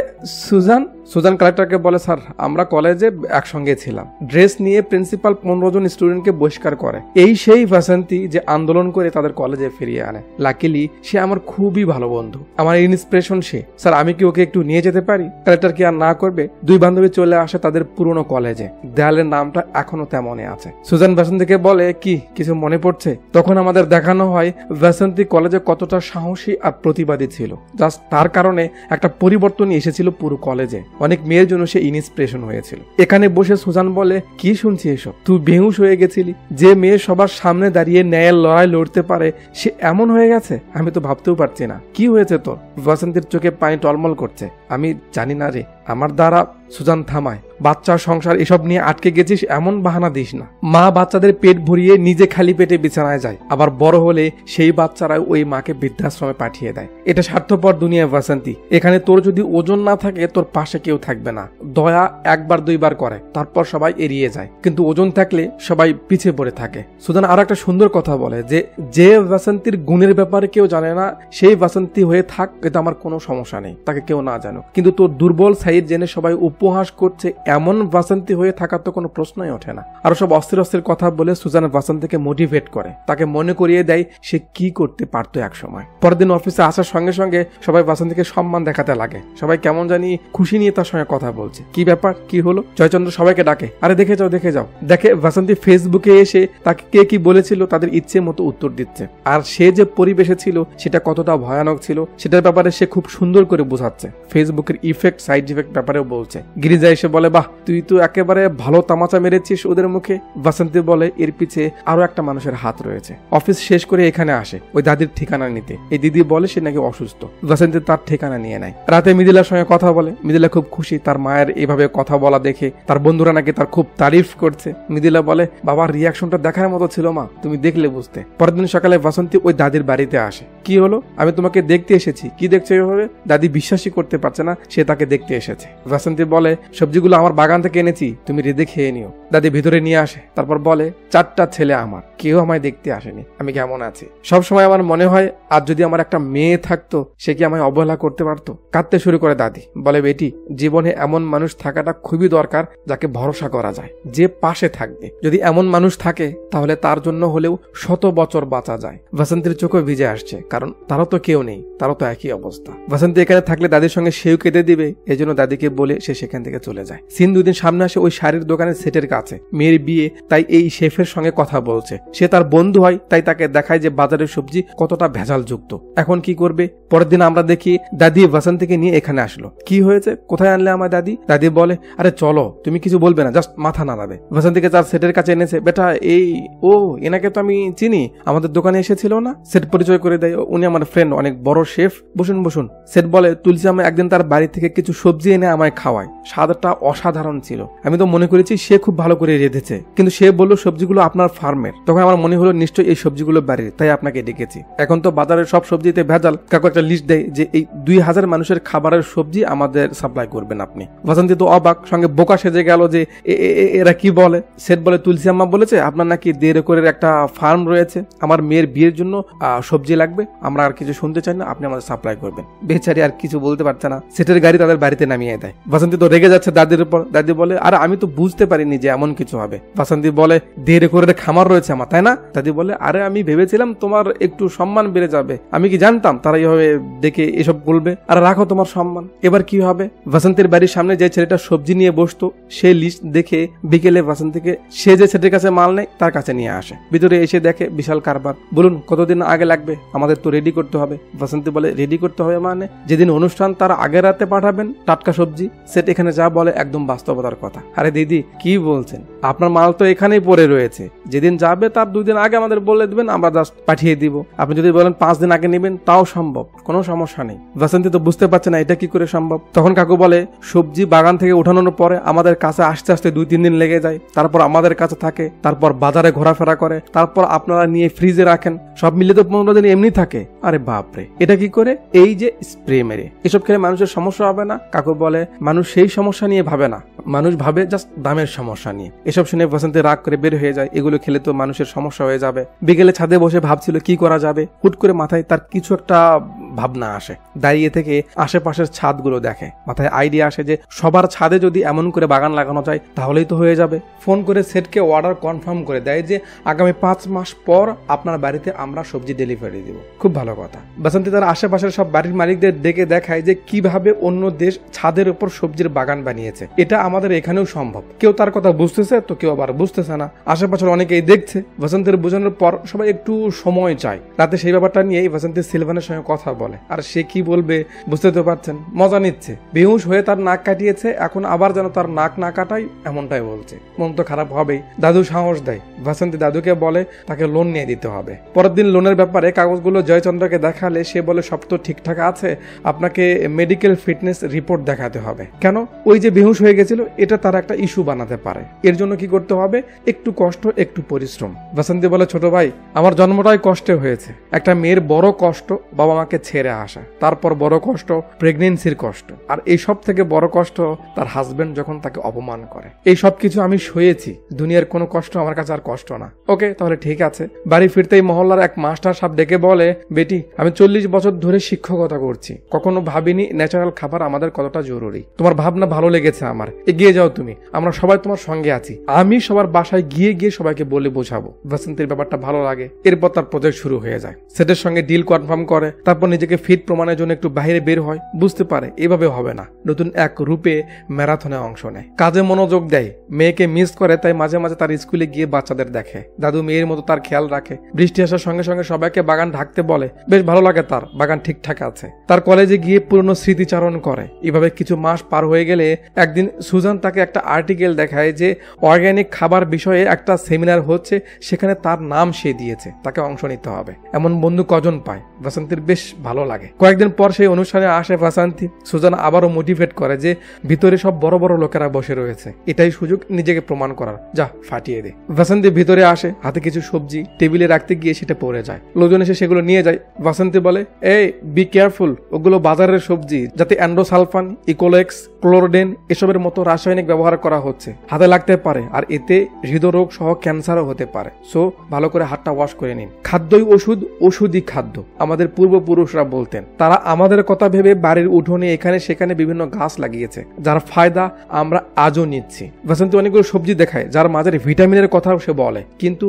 সুজান। সুজান কালেক্টরকে বলে, স্যার আমরা কলেজে একসঙ্গে ছিলাম। ড্রেস নিয়ে প্রিন্সিপাল 15 জন স্টুডেন্টকে বহিষ্কার করে। এই সেই ভাসন্তি যে আন্দোলন করে তাদের কলেজে ফিরিয়ে আনে। লাকিলি সে আমার খুবই ভালো বন্ধু, আমার ইন্সপিরেশন সে। স্যার আমি কি ওকে একটু নিয়ে যেতে পারি? কালেক্টর কি আর না করবে? দুই বান্ধবী চলে আসে তাদের পুরনো কলেজে। দেয়ালের নামটা এখনো তেমনই আছে। সুজান ভাসন্তিকে বলে, কি কিছু মনে পড়ছে? তখন আমাদের দেখানো হয় ভাসন্তি কলেজে কতটা সাহসী আর প্রতিবাদী ছিল। জাস্ট তার কারণে একটা পরিবর্তন এসেছিল পুরো কলেজে। অনেক মেয়ের জন্য সে ইন্সপিরেশন হয়েছিল। এখানে বসে সুজান বলে, কি শুনছি এসব? তুই বেহুশ হয়ে গেছিলি? যে মেয়ে সবার সামনে দাঁড়িয়ে ন্যায়ের লড়াই লড়তে পারে সে এমন হয়ে গেছে? আমি তো ভাবতেও পারছি না। কি হয়েছে তোর? ভাসন্তির চোখে পানি টলমল করছে। আমি জানি না রে, আমার দ্বারা। সুজান থামায়, বাচ্চা সংসার এসব নিয়ে আটকে গেছিস এমন বাহানা দিস না। মা বাচ্চাদের পেট ভরিয়ে নিজে খালি পেটে বিছানায় যায়, আবার বড় হলে সেই বাচ্চারা ওই মাকে বৃদ্ধাশ্রমে পাঠিয়ে দেয়। এটা স্বার্থপর দুনিয়া ভাসন্তি। এখানে তোর যদি ওজন না থাকে তোর পাশে কেউ থাকবে না। দয়া একবার দুইবার করে, তারপর সবাই এড়িয়ে যায়, কিন্তু ওজন থাকলে সবাই পিছিয়ে পড়ে থাকে। সুজান আর একটা সুন্দর কথা বলে যে ভাসন্তির গুণের ব্যাপারে কেউ জানে না সেই ভাসন্তি হয়ে থাক, এটা আমার কোনো সমস্যা নেই, তাকে কেউ না জানো। কিন্তু তোর দুর্বল সাইড জেনে সবাই উপহাস করছে এমন ভাসন্তি হয়ে থাকার তো কোনো প্রশ্নই ওঠে না। আরো সব অস্থির অস্থির কথা বলে সুজান ভাসন্তিকে মোটিভেট করে, তাকে মনে করিয়ে দেয় সে কি করতে পারতো এক সময়। পরের দিন অফিসে আসার সঙ্গে সঙ্গে সবাই ভাসন্তিকে সম্মান দেখাতে লাগে। সবাই কেমন জানি খুশি নিয়ে তার সঙ্গে কথা বলছে। কি ব্যাপার, কি হলো? জয়চন্দ্র সবাইকে ডাকে, আরে দেখে যাও। দেখে ভাসন্তি ফেসবুকে এসে তাকে কে কি বলেছিল তাদের ইচ্ছে মতো উত্তর দিচ্ছে। আর সে যে পরিবেশে ছিল সেটা কতটা ভয়ানক ছিল সেটার ব্যাপারে সে খুব সুন্দর করে বোঝাচ্ছে। ফেসবুকের ইফেক্ট, সাইড ইফেক্ট ব্যাপারেও বলছে। গিরিজা এসে বলে, বাহ তুই তো একেবারে ভালো তামাচা মেরেছিস ওদের মুখে। ভাসন্তি বলে, এর পিছে আরো একটা মানুষের হাত রয়েছে। অফিস শেষ করে এখানে আসে ওই দাদির ঠিকানা নিতে। এই দিদি বলে সে নাকি অসুস্থ। ভাসন্তি তার ঠিকানা নিয়ে নেয়। রাতে মৃদুলার সঙ্গে কথা বলে। মৃদুলা খুব খুশি তার মায়ের এভাবে কথা বলা দেখে। তার বন্ধুরা নাকি তার খুব তারিফ করছে। মৃদুলা বলে, বাবার রিয়াকশনটা দেখার মতো ছিল মা, তুমি দেখলে বুঝতে। পরের দিন সকালে ভাসন্তি ওই দাদির বাড়িতে আসে। কি হলো? আমি তোমাকে দেখতে এসেছি। কি দেখছো এভাবে? দাদি বিশ্বাসই করতে পারছে না সে তাকে দেখতে এসেছে। ভাসন্তি বলে, সবজিগুলো আমার বাগান থেকে এনেছি, তুমি রেঁধে খেয়ে নিও। দাদি ভিতরে নিয়ে আসে, তারপর বলে, 4টা ছেলে আমার, কেউ আমায় দেখতে আসেনি, আমি কেমন আছি। সবসময় আমার মনে হয় আজ যদি আমার একটা মেয়ে থাকতো সে কি আমায় অবহেলা করতে পারতো। কাঁদতে শুরু করে দাদি, বলে, বেটি জীবনে এমন মানুষ থাকাটা খুবই দরকার যাকে ভরসা করা যায়, যে পাশে থাকবে। যদি এমন মানুষ থাকে তাহলে তার জন্য হলেও 100 বছর বাঁচা যায়। ভাসন্তির চোখে ভিজে আসছে, কারণ তারও তো কেউ নেই, তারও তো একই অবস্থা। ভাসন্তি এখানে থাকলে দাদির সঙ্গে সেও কেঁদে দিবে, এজন্য দাদিকে বলে সে সেখান থেকে চলে যায়। সিন 2 দিন সামনে আসে ওই শাড়ির দোকানের সেটের কাছে। মেয়ের বিয়ে, তাই এই শেফের সঙ্গে কথা বলছে। সে তার বন্ধু হয়, তাই তাকে দেখায় যে বাজারের সবজি কতটা ভেজাল যুক্ত। এখন কি করবে? পরের দিন আমরা দেখি দাদি ভাসন্তিকে নিয়ে এখানে আসলো। কি হয়েছে? কোথায় আনলে আমার দাদি? দাদি বলে, আরে চলো, তুমি কিছু বলবে না, জাস্ট মাথা নাড়াবে। ভাসন্তিকে তার সেটের কাছে এনেছে। বেটা এনাকে তো আমি চিনি, আমাদের দোকানে এসেছিল না। সেট পরিচয় করে দেয়, উনি আমার ফ্রেন্ড, অনেক বড় শেফ, বসুন। সেট বলে, তুলসী আমি একদিন তার বাড়ি থেকে কিছু সবজি এনে আমায় খাওয়ায়, স্বাদটা অসাধারণ ছিল। আমি তো মনে করেছি সে খুব ভালো করে রেঁধেছে, কিন্তু সে বলল সবজিগুলো আপনার ফার্মের। তখন আমার মনে হলো নিশ্চয়ই এই সবজিগুলো বাড়ির, তাই আপনাকে ডেকেছি। এখন তো বাজারের সব সবজিতে ভেজাল। কাকু একটা লিস্ট দেয় যে এই 2000 মানুষের খাবারের সবজি আমাদের সাপ্লাই করবেন আপনি। ভাসন্তি তো অবাক, সঙ্গে বোকা সেজে গেল যে এরা কি বলে। সেট বলে, তুলসী আম্মা বলেছে আপনার নাকি 1.5 একরের একটা ফার্ম রয়েছে, আমার মেয়ের বিয়ের জন্য সবজি লাগবে, আমরা আর কিছু শুনতে চাই না, আপনি আমাদের সাপ্লাই করবেন। বেচারি আর কিছু বলতে পারছে না। সেটের গাড়ি তাদের বাড়িতে নামিয়ে দেয়। ভাসন্তি তো রেগে যাচ্ছে দাদির উপর। দাদি বলে, আরে আমি তো বুঝতে পারিনি যে এমন কিছু হবে। ভাসন্তি বলে, 1.5 একরের খামার রয়েছে আমার, তাই না? দাদি বলে, আরে আমি ভেবেছিলাম তোমার একটু সম্মান বেড়ে যাবে, আমি কি জানতাম তারা এইভাবে দেখে এসব বলবে। আর রাখো তোমার সম্মান। এবার কি হবে? ভাসন্তির বাড়ির সামনে যে ছেলেটা সবজি নিয়ে বসতো সে লিস্ট দেখে বিকেলে ভাসন্তিকে সে যে ছেলের কাছে মাল নেয় তার কাছে নিয়ে আসে। ভিতরে এসে দেখে বিশাল কারবার। বলুন কতদিন আগে লাগবে? আমাদের তো রেডি করতে হবে। ভাসন্তি বলে, রেডি করতে হবে মানে? যেদিন অনুষ্ঠান তার আগের রাতে পাঠাবেন টাটকা সবজি। সেট এখানে যা বলে একদম বাস্তবতার কথা। আরে দিদি কি বলছেন, আপনার মাল তো এখানেই পড়ে রয়েছে, যেদিন যাবে তার 2 দিন আগে আমাদের বলে দিবেন, আমরা জাস্ট পাঠিয়ে দিব। আপনি যদি বলেন 5 দিন আগে নেবেন তাও সম্ভব, কোনো সমস্যা নেই। ভাসন্তি তো বুঝতে পারছে না এটা কি করে সম্ভব। তখন কাকু বলে, সবজি বাগান থেকে উঠানোর পরে আমাদের কাছে আসতে আসতে 2-3 দিন লেগে যায়, তারপর আমাদের কাছে থাকে, তারপর বাজারে ঘোরাফেরা করে, তারপর আপনারা নিয়ে ফ্রিজে রাখেন, সব মিলে তো 15 দিন এমনি থাকে। থাকে। আরে বাপরে, এটা কি করে? এই যে স্প্রে মেরে। এসব খেলে মানুষের সমস্যা হবে না? কাকু বলে মানুষ সেই সমস্যা নিয়ে ভাবে না, মানুষ ভাবে জাস্ট দামের সমস্যা নিয়ে। এসব শুনে বসন্তে রাগ করে বের হয়ে যায়, এগুলো খেলে তো মানুষের সমস্যা হয়ে যাবে। বিকেলে ছাদে বসে ভাবছিল কি করা যাবে, হুট করে মাথায় তার কিছু একটা ভাবনা আসে। দাঁড়িয়ে থেকে আশেপাশের ছাদগুলো দেখে, মাথায় আইডিয়া আসে যে সবার ছাদে যদি এমন করে বাগান লাগানো যায় তাহলেই তো হয়ে যাবে। ফোন করে সেটকে অর্ডার কনফার্ম করে দেয় যে আগামী 5 মাস পর আপনার বাড়িতে আমরা সবজি ডেলিভারি দিব। খুব ভালো কথা। বাসন্তী তার আশেপাশের সব বাড়ির মালিকদের ডেকে দেখায় যে কিভাবে অন্য দেশ ছাদের উপর সবজির বাগান বানিয়েছে। এটা আমাদের এখানেও সম্ভব। কেউ তার কথা বুঝতেছে তো কেউ আবার বুঝতেছে না। আশেপাশের অনেকেই দেখছে। বসন্তের বোঝানোর পর সবাই একটু সময় চায়। রাতে সেই ব্যাপারটা নিয়েই বসন্তী সিলভানের সঙ্গে কথা বলে। আর সে কি বলবে বুঝতে তো পারছেন, মজা নিচ্ছে। বেহুশ হয়ে তার নাক কাটিয়েছে, এখন আবার যেন তার নাক না কাটাই এমনটাই বলছে। মন তো খারাপ হবেই। দাদু সাহস দেয়। বসন্তী দাদুকে বলে তাকে লোন নিয়ে দিতে হবে। পরের দিন লোনের ব্যাপারে কাগজগুলো জয়চন্দ্রকে দেখালে সে বলে সব তো ঠিকঠাক আছে, আপনাকে মেডিকেল ফিটনেস রিপোর্ট দেখাতে হবে। কেন? ওই যে বেহুশ হয়ে গেছিল এটা তার একটা ইস্যু বানাতে পারে। এর জন্য কি করতে হবে? একটু কষ্ট, একটু পরিশ্রম। বসন্তী বলে ছোট ভাই, আমার জন্মটাই কষ্টে হয়েছে। একটা মেয়ের বড় কষ্ট বাবা মাকে ছেড়ে আসা, তারপর বড় কষ্ট প্রেগনেন্সির কষ্ট, আর এই সব থেকে বড় কষ্ট তার হাজবেন্ড যখন তাকে অপমান করে। এই সব কিছু আমি সয়েছি, দুনিয়ার কোনো কষ্ট আমার কাছে আর কষ্ট না। ওকে, তাহলে ঠিক আছে। বাড়ি ফিরতেই মহল্লার এক মাস্টার সাহেব ডেকে বলে, বেটি আমি 40 বছর ধরে শিক্ষকতা করছি, কখনো ভাবিনি ন্যাচারাল খাবার আমাদের কতটা জরুরি। তোমার ভাবনা ভালো লেগেছে আমার, এগিয়ে যাও তুমি, আমরা সবাই তোমার সঙ্গে আছি। আমি সবার বাসায় গিয়ে গিয়ে সবাইকে বলে বোঝাবো। বসন্তের ব্যাপারটা ভালো লাগে। এরপর তার প্রজেক্ট শুরু হয়ে যায়। সেটের সঙ্গে ডিল কনফার্ম করে, তারপর নিজেকে ফিট প্রমাণের জন্য একটু বাইরে বের হয়। বুঝতে পারে এভাবে হবে না, নতুন এক রূপে ম্যারাথনে অংশ নেয়। কাজে মনোযোগ দেয়, মেয়েকে মিস করে, তাই মাঝে মাঝে তার স্কুলে গিয়ে বাচ্চাদের দেখে। দাদু মেয়ের মতো তার খেয়াল রাখে। বৃষ্টি আসার সঙ্গে সঙ্গে সবাইকে বাগান ঢাকতে বলে, বেশ ভালো লাগে তার, বাগান ঠিকঠাক আছে। তার কলেজে গিয়ে পুরনো স্মৃতিচারণ করে। এভাবে কিছু মাস পার হয়ে গেলে একদিন সুজান তাকে একটা আর্টিকেল দেখায় যে অর্গানিক খাবার বিষয়ে একটা সেমিনার হচ্ছে, সেখানে তার নাম সে দিয়েছে, তাকে অংশ নিতে হবে। এমন বন্ধু কজন পায়? বসন্তীর বেশ ভালো লাগে। কয়েকদিন পর সেই অনুষ্ঠানে আসে বসন্তী। সুজান আবারও মোটিভেট করে যে ভিতরে সব বড় বড় লোকেরা বসে রয়েছে, এটাই সুযোগ নিজেকে প্রমাণ করার, যা ফাটিয়ে দে। বসন্তী ভিতরে আসে, হাতে কিছু সবজি টেবিলে রাখতে গিয়ে সেটা পড়ে যায়। লোকজন এসে সেগুলো নিয়ে যায়। বসন্তী বলে, এই বি কেয়ারফুল, ওগুলো বাজারের সবজি, যাতে অ্যান্ডোসালফান, ইকোলেক্স, ক্লোরোডেন এসবের মতো রাসায়নিক ব্যবহার করা হচ্ছে, হাতে লাগতে পারে, আর এতে হৃদরোগ সহ ক্যান্সারও হতে পারে। সো ভালো করে হাতটা ওয়াশ করে নিন। খাদ্যই ওষুধ, ওষুধই খাদ্য, আমাদের পূর্বপুরুষরা বলতেন। তারা আমাদের কথা ভেবে বাড়ির উঠোনে এখানে সেখানে বিভিন্ন গাছ লাগিয়েছে, যার ফায়দা আমরা আজও নিচ্ছি। বসন্তী অনেকগুলো সবজি দেখায় যার মাঝে ভিটামিনের কথাও সে বলে, কিন্তু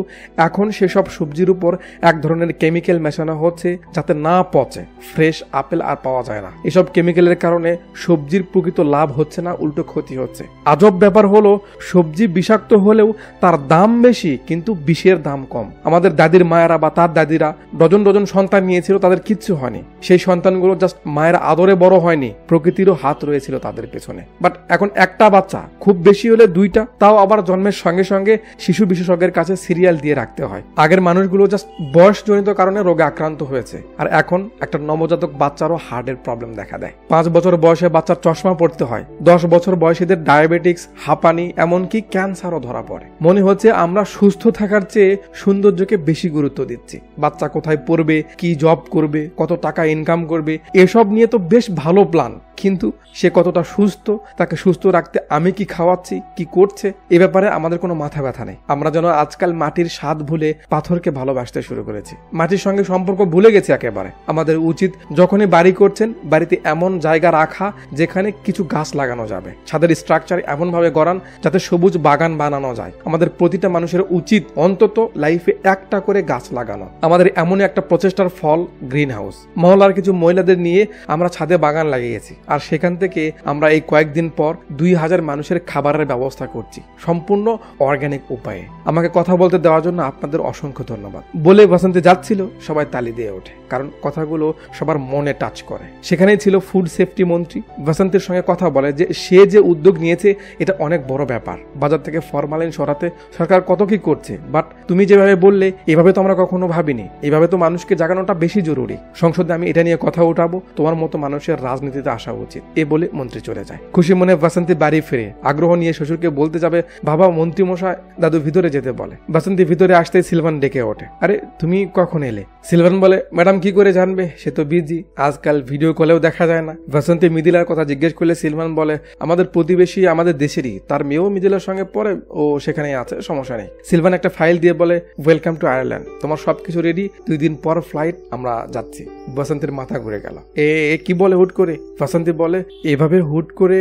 এখন সেসব সবজির উপর এক ধরনের কেমিক্যাল মেশানো হচ্ছে যাতে না পচে। ফ্রেশ আপেল আর পাওয়া যায় না। এসব কেমিক্যালের কারণে সবজির প্রকৃত লাভ হচ্ছে না, উল্টো ক্ষতি হচ্ছে। আজব ব্যাপার হলো, সবজি বিষাক্ত হলেও তার দাম বেশি, কিন্তু বিষের দাম কম। আমাদের দাদির মায়েরা বা তার দাদিরা ডজন ডজন সন্তান নিয়েছিল, তাদের কিচ্ছু হয়নি। সেই সন্তানগুলো জাস্ট মায়ের আদরে বড় হয়নি, প্রকৃতিরও হাত রয়েছিল তাদের পেছনে। বাট এখন একটা বাচ্চা, খুব বেশি হলে 2টা, তাও আবার জন্মের সঙ্গে সঙ্গে শিশু বিশেষজ্ঞের কাছে সিরিয়াল দিয়ে রাখতে হয়। আগের মানুষগুলো জাস্ট বয়সজনিত কারণে রোগে আক্রান্ত হয়েছে, আর এখন একটা নবজাতক বাচ্চারও হার্টের প্রবলেম দেখা দেয়। 5 বছর বয়সে বাচ্চার চশমা পড়তে হয়। 10 বছর বয়সীদের ডায়াবেটিক্স, হাঁপানি, এমনকি ক্যান্সারও ধরা পড়ে। মনে হচ্ছে আমরা সুস্থ থাকার চেয়ে সৌন্দর্যকে বেশি গুরুত্ব দিচ্ছি। বাচ্চা কোথায় পড়বে, কি জব করবে, কত টাকা ইনকাম করবে, এসব নিয়ে তো বেশ ভালো প্ল্যান, কিন্তু সে কতটা সুস্থ, তাকে সুস্থ রাখতে আমি কি খাওয়াচ্ছি, কি করছে, এ ব্যাপারে আমাদের কোনো মাথা ব্যথা নেই। আমরা যেন আজকাল মাটির স্বাদ ভুলে পাথরকে ভালোবাসতে শুরু করেছি, মাটির সঙ্গে সম্পর্ক ভুলে গেছি একেবারে। আমাদের উচিত যখনই বাড়ি করছেন, বাড়িতে এমন জায়গা রাখা যেখানে কিছু গাছ লাগানো যাবে। ছাদের স্ট্রাকচার এমন ভাবে গড়ান যাতে সবুজ বাগান বানানো যায়। আমাদের প্রতিটা মানুষের উচিত অন্তত লাইফে একটা করে গাছ লাগানো। আমাদের এমন একটা প্রচেষ্টার ফল গ্রিন হাউস। মহল্লার কিছু মহিলাদের নিয়ে আমরা ছাদে বাগান লাগিয়েছি, আর সেখান থেকে আমরা এই কয়েকদিন পর 2000 মানুষের খাবারের ব্যবস্থা করছি, সম্পূর্ণ অর্গানিক উপায়ে। আমাকে কথা বলতে দেওয়ার জন্য আপনাদের অসংখ্য ধন্যবাদ। বলে বসন্তী যাচ্ছিল, সবাই তালি দিয়ে ওঠে, কারণ কথাগুলো সবার মনে টাচ করে। সেখানেই ছিল ফুড সেফটি মন্ত্রী। বসন্তীর সঙ্গে কথা বলে যে সে যে উদ্যোগ নিয়েছে এটা অনেক বড় ব্যাপার। বাজার থেকে ফরমালিন সরাতে সরকার কত কি করছে, বাট তুমি যেভাবে বললে এভাবে তো আমরা কখনো ভাবিনি। এভাবে তো মানুষকে জাগানোটা বেশি জরুরি। সংসদে আমি এটা নিয়ে কথা উঠাবো, তোমার মতো মানুষের রাজনীতিতে আসা উচিত, এ বলে মন্ত্রী চলে যায়। খুশি মনে বাসন্তী বাড়ি ফিরে আগ্রহ নিয়ে শ্বশুরকে বলতে যাবে, বাবা মন্ত্রী মশাই দাদু ভিতরে যেতে বলে। বাসন্তী ভিতরে আসতেই সিলভান ডেকে ওঠে, আরে তুমি কখন এলে? সিলভান বলে, ম্যাডাম কি করে জানবে, সে তো বিজি, আজকাল ভিডিও কলেও দেখা যায় না। বাসন্তী মিদিলার কথা জিজ্ঞেস করলে সিলভান বলে, আমাদের প্রতিবেশী, আমাদের দেশেরই, তার মেয়েও মিদিলার সঙ্গে পড়ে, ও সেখানেই আছে, সমস্যা নেই। সিলভান একটা ফাইল দিয়ে বলে, ওয়েলকাম টু আয়ারল্যান্ড, তোমার সবকিছু রেডি, 2 দিন পর ফ্লাইট, আমরা যাচ্ছি। বাসন্তীর মাথা ঘুরে গেল, এ কি বলে হুট করে? বাসন্তী বলে, এভাবে হুট করে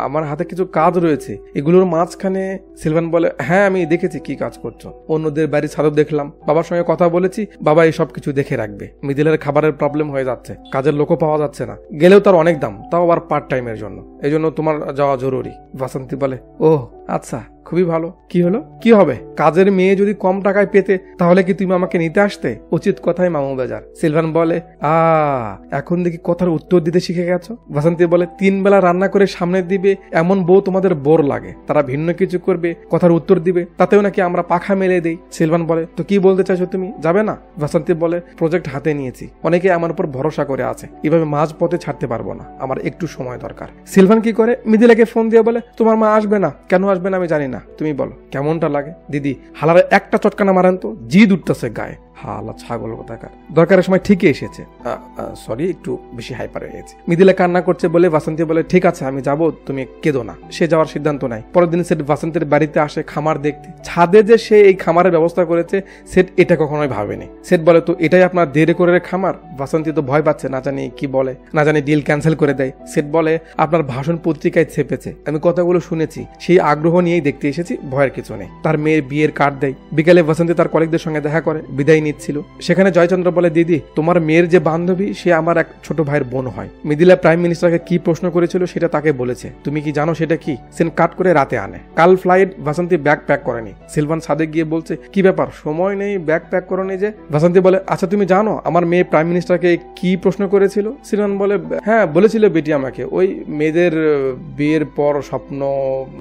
আমার হাতে কিছু কাজ রয়েছে, এগুলোর মাঝখানে। সিলভান বলে, হ্যাঁ আমি দেখেছি কি কাজ করছো, অন্যদের বাড়ির ছাদও দেখলাম, বাবার সঙ্গে কথা বলেছি, বাবা এই সবকিছু দেখে রাখবে। মিদিলের খাবারের প্রবলেম হয়ে যাচ্ছে, কাজের লোকও পাওয়া যাচ্ছে না, গেলেও তার অনেক দাম, তাও আবার পার্ট টাইমের জন্য, এই জন্য তোমার যাওয়া জরুরি। বাসন্তী বলে, ও আচ্ছা, খুবই ভালো। কি হলো? কি হবে? কাজের মেয়ে যদি কম টাকায় পেতে তাহলে কি তুমি আমাকে নিতে আসতে? উচিত কথাই মামু বাজার। সিলভান বলে, এখন দেখি কথার উত্তর দিতে শিখে গেছো। বাসন্তী বলে, 3 বেলা রান্না করে সামনে দিবে এমন বউ তোমাদের বোর লাগে, তারা ভিন্ন কিছু করবে, কথার উত্তর দিবে, তাতেও নাকি আমরা পাখা মেলে দেই। সিলভান বলে, তো কি বলতে চাইছো তুমি, যাবে না? বাসন্তী বলে, প্রজেক্ট হাতে নিয়েছি, অনেকে আমার উপর ভরসা করে আছে, এভাবে মাঝ পথে ছাড়তে পারবো না, আমার একটু সময় দরকার। সিলভান কি করে, মিদিলাকে ফোন দিয়ে বলে, তোমার মা আসবে না। কেন আসবে না আমি জানি না, তুমি বলো কেমনটা লাগে। দিদি হালারে একটা চটকানা মারেন তো, জিদ উঠতেছে গায়ে, হালা ছাগল কোথাকার, দরকারের সময় ঠিকই এসেছে। সরি, একটু বেশি হাইপার হয়ে গেছে। মিদিলা কান্না করছে বলে বাসন্তী বলে, ঠিক আছে আমি যাবো, তুমি কেঁদো না। সে যাওয়ার সিদ্ধান্ত নাই। পরের দিন সেট বাসন্তীর বাড়িতে আসে খামার দেখতে। ছাদে যে সে এই খামারের ব্যবস্থা করেছে সেট এটা কখনোই ভাবেনি। সেট বলে, তো এটাই আপনার দেরি করে খামার? বাসন্তী তো ভয় পাচ্ছে, না জানি কি বলে, না জানি ডিল ক্যান্সেল করে দেয়। সেট বলে, আপনার ভাষণ পত্রিকায় ছেপেছে, আমি কথাগুলো শুনেছি, সেই আগ্রহ নিয়েই দেখতে এসেছি, ভয়ের কিছু নেই। তার মেয়ের বিয়ের কার্ড দেয়। বিকালে বাসন্তী তার কলিগদের সঙ্গে দেখা করে, বিদায় নিচ্ছিল। সেখানে জয়চন্দ্র বলে, দিদি তোমার মেয়ের যে বান্ধবী সে আমার এক ছোট ভাইয়ের বোন হয়। মিদিলা প্রাইম মিনিস্টারকে কি প্রশ্ন করেছিল সেটা তাকে বলেছে, তুমি কি জানো সেটা কি? সেন কাট করে রাতে আনে। কাল ফ্লাইট, বাসন্তী ব্যাগ প্যাক করেনি। সিলভান সাদে গিয়ে বলছে, কি ব্যাপার, সময় নেই, ব্যাগ প্যাক করোনি যে? বাসন্তী বলে, আচ্ছা তুমি জানো আমার মেয়ে প্রাইম মিনিস্টারকে কি প্রশ্ন করেছিল? সিলভান বলে, হ্যাঁ বলেছিল বেটি আমাকে, ওই মেয়েদের বিয়ের পর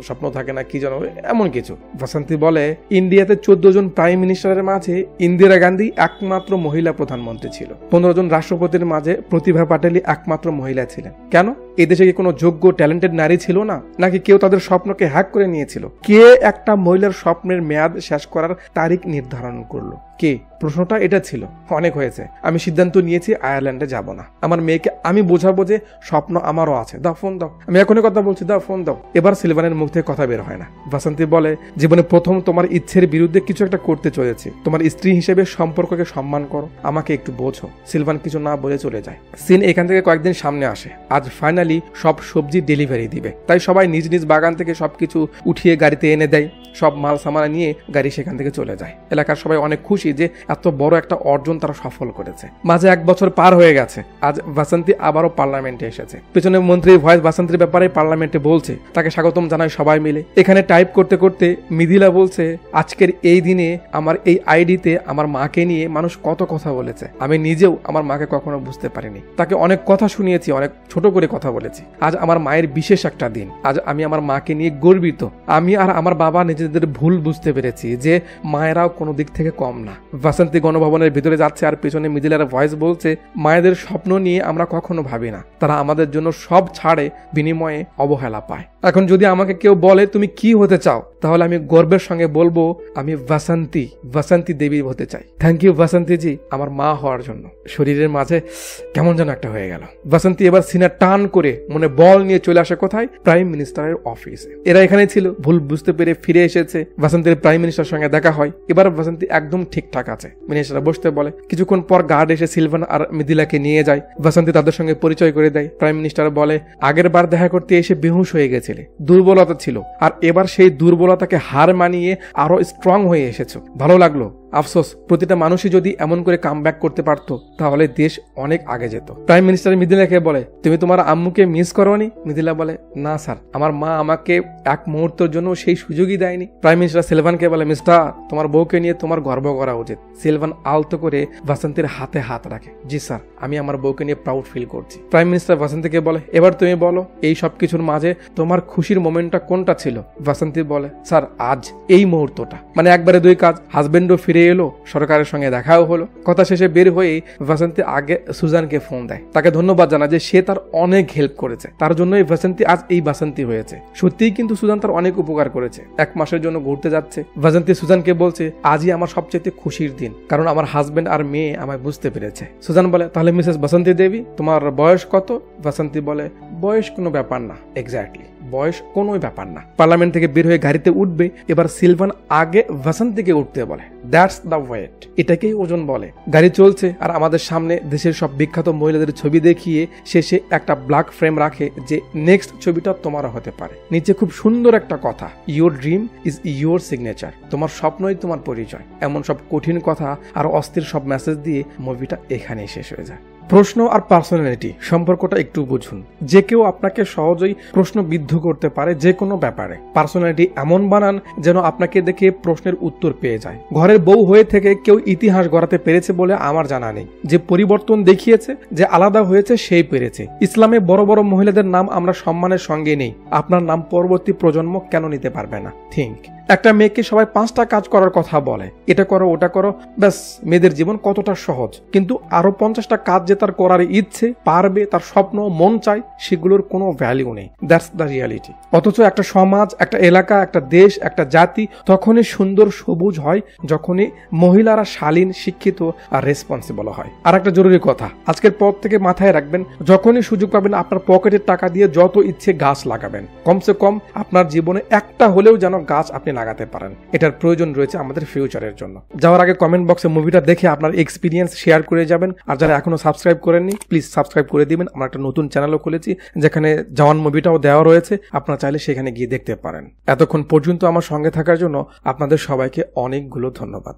স্বপ্ন থাকে না কি জানো, এমন কিছু। বাসন্তী বলে, ইন্ডিয়াতে 14 জন প্রাইম মিনিস্টারের মাঝে ইন্দিরা গান্ধী একমাত্র মহিলা প্রধানমন্ত্রী ছিল। 15 জন রাষ্ট্রপতির মাঝে প্রতিভা পাটেলই একমাত্র মহিলা ছিলেন। কেন? এদেশে কি কোনো যোগ্য ট্যালেন্টেড নারী ছিল না, নাকি কেউ তাদের স্বপ্নকে হ্যাক করে নিয়েছিল? কে একটা মহিলার স্বপ্নের মেয়াদ শেষ করার তারিখ নির্ধারণ করলো? কে? প্রশ্নটা এটা ছিল। অনেক হয়েছে, আমি সিদ্ধান্ত নিয়েছি আয়ারল্যান্ডে যাব না। আমার মেয়েকে আমি বোঝাবো যে স্বপ্ন আমারও আছে। দাও ফোন দাও, আমি এখনই কথা বলছি, দাও ফোন দাও। এবার সিলভানের মুখ থেকে কথা বের হয় না। বাসন্তী বলে, জীবনে প্রথম তোমার ইচ্ছের বিরুদ্ধে কিছু একটা করতে চলেছি, তোমার স্ত্রী হিসেবে সম্পর্ককে সম্মান করো, আমাকে একটু বোঝো। সিলভান কিছু না বলে চলে যায়। সিন এখান থেকে কয়েকদিন সামনে আসে। আজ ফাইনালি সব সবজি ডেলিভারি দিবে, তাই সবাই নিজ নিজ বাগান থেকে সবকিছু উঠিয়ে গাড়িতে এনে দেয়। সব মাল সামানা নিয়ে গাড়ি সেখান থেকে চলে যায়। এলাকার সবাই অনেক খুশি যে এত বড় একটা অর্জন তারা সফল করেছে। মাঝে 1 বছর পার হয়ে গেছে। আজ বাসন্তী আবারও পার্লামেন্টে এসেছে। পেছনে মন্ত্রী ভয়েস বাসন্তীর ব্যাপারে পার্লামেন্টে বলছে, তাকে স্বাগতম জানায় সবাই মিলে। এখানে টাইপ করতে করতে মিদিলা বলছে, আজকের এই দিনে আমার এই আইডিতে আমার মাকে নিয়ে মানুষ কত কথা বলেছে, আমি নিজেও আমার মাকে কখনো বুঝতে পারিনি। তাকে অনেক কথা শুনিয়েছি, অনেক ছোট করে কথা বলেছি। আজ আমার মায়ের বিশেষ একটা দিন। আজ আমি আমার মাকে নিয়ে গর্বিত। আমি আর আমার বাবা নিজেদের ভুল বুঝতে পেরেছি যে মায়েরাও কোনো দিক থেকে কম না। বাসন্তী গণভবনের ভিতরে যাচ্ছে আর পেছনে মিদিলার ভয়েস বলছে, মায়েদের স্বপ্ন নিয়ে আমরা কখনো ভাবি না, তারা আমাদের জন্য সব ছাড়ে, বিনিময়ে অবহেলা পায়। এখন যদি আমাকে কেউ বলে তুমি কি হতে চাও, তাহলে আমি গর্বের সঙ্গে বলবো আমি বাসন্তী দেবী হতে চাই। থ্যাংক ইউ বাসন্তী জি আমার মা হওয়ার জন্য। শরীরের মাঝে কেমন যেন একটা হয়ে গেল। বাসন্তী এবার সিনা টান করে মনে বল নিয়ে চলে আসে কোথায়? প্রাইম মিনিস্টারের অফিসে। এরা এখানে ছিল, ভুল বুঝতে পেরে ফিরে এসেছে। বাসন্তীর প্রাইম মিনিস্টার সঙ্গে দেখা হয়। এবার বাসন্তী একদম ঠিকঠাক আছে। মিনিস্টার বসতে বলে। কিছুক্ষণ পর গার্ড এসে সিলভান আর মিদিলাকে নিয়ে যায়। বাসন্তী তাদের সঙ্গে পরিচয় করে দেয়। প্রাইম মিনিস্টার বলে, আগের বার দেখা করতে এসে বেহুশ হয়ে গেছিলে, দুর্বলতা ছিল, আর এবার সেই দুর্বলতাকে হার মানিয়ে আরো স্ট্রং হয়ে এসেছো, ভালো লাগলো। আফসোস, প্রতিটা মানুষই যদি এমন করে কামব্যাক করতে পারতো তাহলে দেশ অনেক আগে যেত। প্রাইম মিনিস্টার মিদিলাকে বলে, তুমি তোমার আম্মুকে মিস করোনি? মিদিলা বলে, না স্যার, আমার মা আমাকে এক মুহূর্তের জন্য সেই সুযোগই দেয়নি। প্রাইম মিনিস্টার সিলভানকে বলে, মিস্টার, তোমার বউকে নিয়ে তোমার গর্ব করা উচিত। সিলভান আলতো করে বাসন্তীর হাতে হাত রাখে। জি স্যার, আমি আমার বউকে নিয়ে প্রাউড ফিল করছি। প্রাইম মিনিস্টার বাসন্তীকে বলে, এবার তুমি বলো, এই সব কিছুর মাঝে তোমার খুশির মোমেন্টটা কোনটা ছিল? বাসন্তী বলে, স্যার, আজ এই মুহূর্তটা, মানে একবারে 2 কাজ, হাজবেন্ডও ফিরে ফিরে এলো, সরকারের সঙ্গে দেখাও হলো। কথা শেষে বের হয়ে বাসন্তী আগে সুজানকে ফোন দেয়, তাকে ধন্যবাদ জানায় যে সে তার অনেক হেল্প করেছে, তার জন্যই বাসন্তী আজ এই বাসন্তী হয়েছে। সত্যিই কিন্তু সুজান তার অনেক উপকার করেছে। 1 মাসের জন্য ঘুরতে যাচ্ছে। বাসন্তী সুজানকে বলছে, আজই আমার সবচেয়ে খুশির দিন, কারণ আমার হাজবেন্ড আর মেয়ে আমায় বুঝতে পেরেছে। সুজান বলে, তাহলে মিসেস বাসন্তী দেবী তোমার বয়স কত? বাসন্তী বলে, বয়স কোনো ব্যাপার না। এক্স্যাক্টলি, বয়স কোনো ব্যাপার না। পার্লামেন্ট থেকে বের হয়ে গাড়িতে উঠবে, এবার সিলভান আগে বাসন্তীকে উঠতে বলে। দ্যাটস দ্য ওয়েট, এটাকেই ওজন বলে। গাড়ি চলছে আর আমাদের সামনে দেশের সব বিখ্যাত মহিলাদের ছবি দেখিয়ে শেষে একটা ব্ল্যাক ফ্রেম রাখে যে নেক্সট ছবিটা তোমারও হতে পারে। নিচে খুব সুন্দর একটা কথা, your dream is your signature, তোমার স্বপ্নই তোমার পরিচয়। এমন সব কঠিন কথা আর অস্থির সব মেসেজ দিয়ে মুভিটা এখানেই শেষ হয়ে যায়। প্রশ্ন আর পার্সোনালিটি সম্পর্কটা একটু বুঝুন। যে কেউ আপনাকে সহজেই প্রশ্নবিদ্ধ করতে পারে যে কোনো ব্যাপারে। পার্সোনালিটি এমন বানান যেন আপনাকে দেখে প্রশ্নের উত্তর পেয়ে যায়। ঘরের বউ হয়ে থেকে কেউ ইতিহাস গড়াতে পেরেছে বলে আমার জানা নেই। যে পরিবর্তন দেখিয়েছে, যে আলাদা হয়েছে, সেই পেরেছে। ইসলামে বড় বড় মহিলাদের নাম আমরা সম্মানের সঙ্গে নেই, আপনার নাম পরবর্তী প্রজন্ম কেন নিতে পারবে না? থিঙ্ক। একটা মেয়েকে সবাই 5টা কাজ করার কথা বলে, এটা করো ওটা করো, ব্যাস মেয়েদের জীবন কতটা সহজ। কিন্তু আরো 50টা কাজ যে তার করার ইচ্ছে, পারবে, তার স্বপ্ন, মন চায়, সেগুলোর কোনো ভ্যালু নেই। That's the reality. অথচ একটা সমাজ, একটা এলাকা, একটা দেশ, একটা জাতি তখনই সুন্দর সবুজ হয় যখনই মহিলারা শালীন, শিক্ষিত আর রেসপন্সিবল হয়। আর একটা জরুরি কথা, আজকের পর থেকে মাথায় রাখবেন, যখনই সুযোগ পাবেন আপনার পকেটের টাকা দিয়ে যত ইচ্ছে গাছ লাগাবেন। কমসে কম আপনার জীবনে একটা হলেও যেন গাছ আপনি লাগাতে পারেন। এটার প্রয়োজন রয়েছে আমাদের ফিউচারের জন্য। যাওয়ার আগে কমেন্ট বক্সে মুভিটা দেখে আপনার এক্সপিরিয়েন্স শেয়ার করে যাবেন। আর যারা এখনো সাবস্ক্রাইব করেননি, প্লিজ সাবস্ক্রাইব করে দিবেন। আমরা একটা নতুন চ্যানেলও খুলেছি, যেখানে জওয়ান মুভিটাও দেওয়া রয়েছে, আপনারা চাইলে সেখানে গিয়ে দেখতে পারেন। এতক্ষণ পর্যন্ত আমার সঙ্গে থাকার জন্য আপনাদের সবাইকে অনেকগুলো ধন্যবাদ।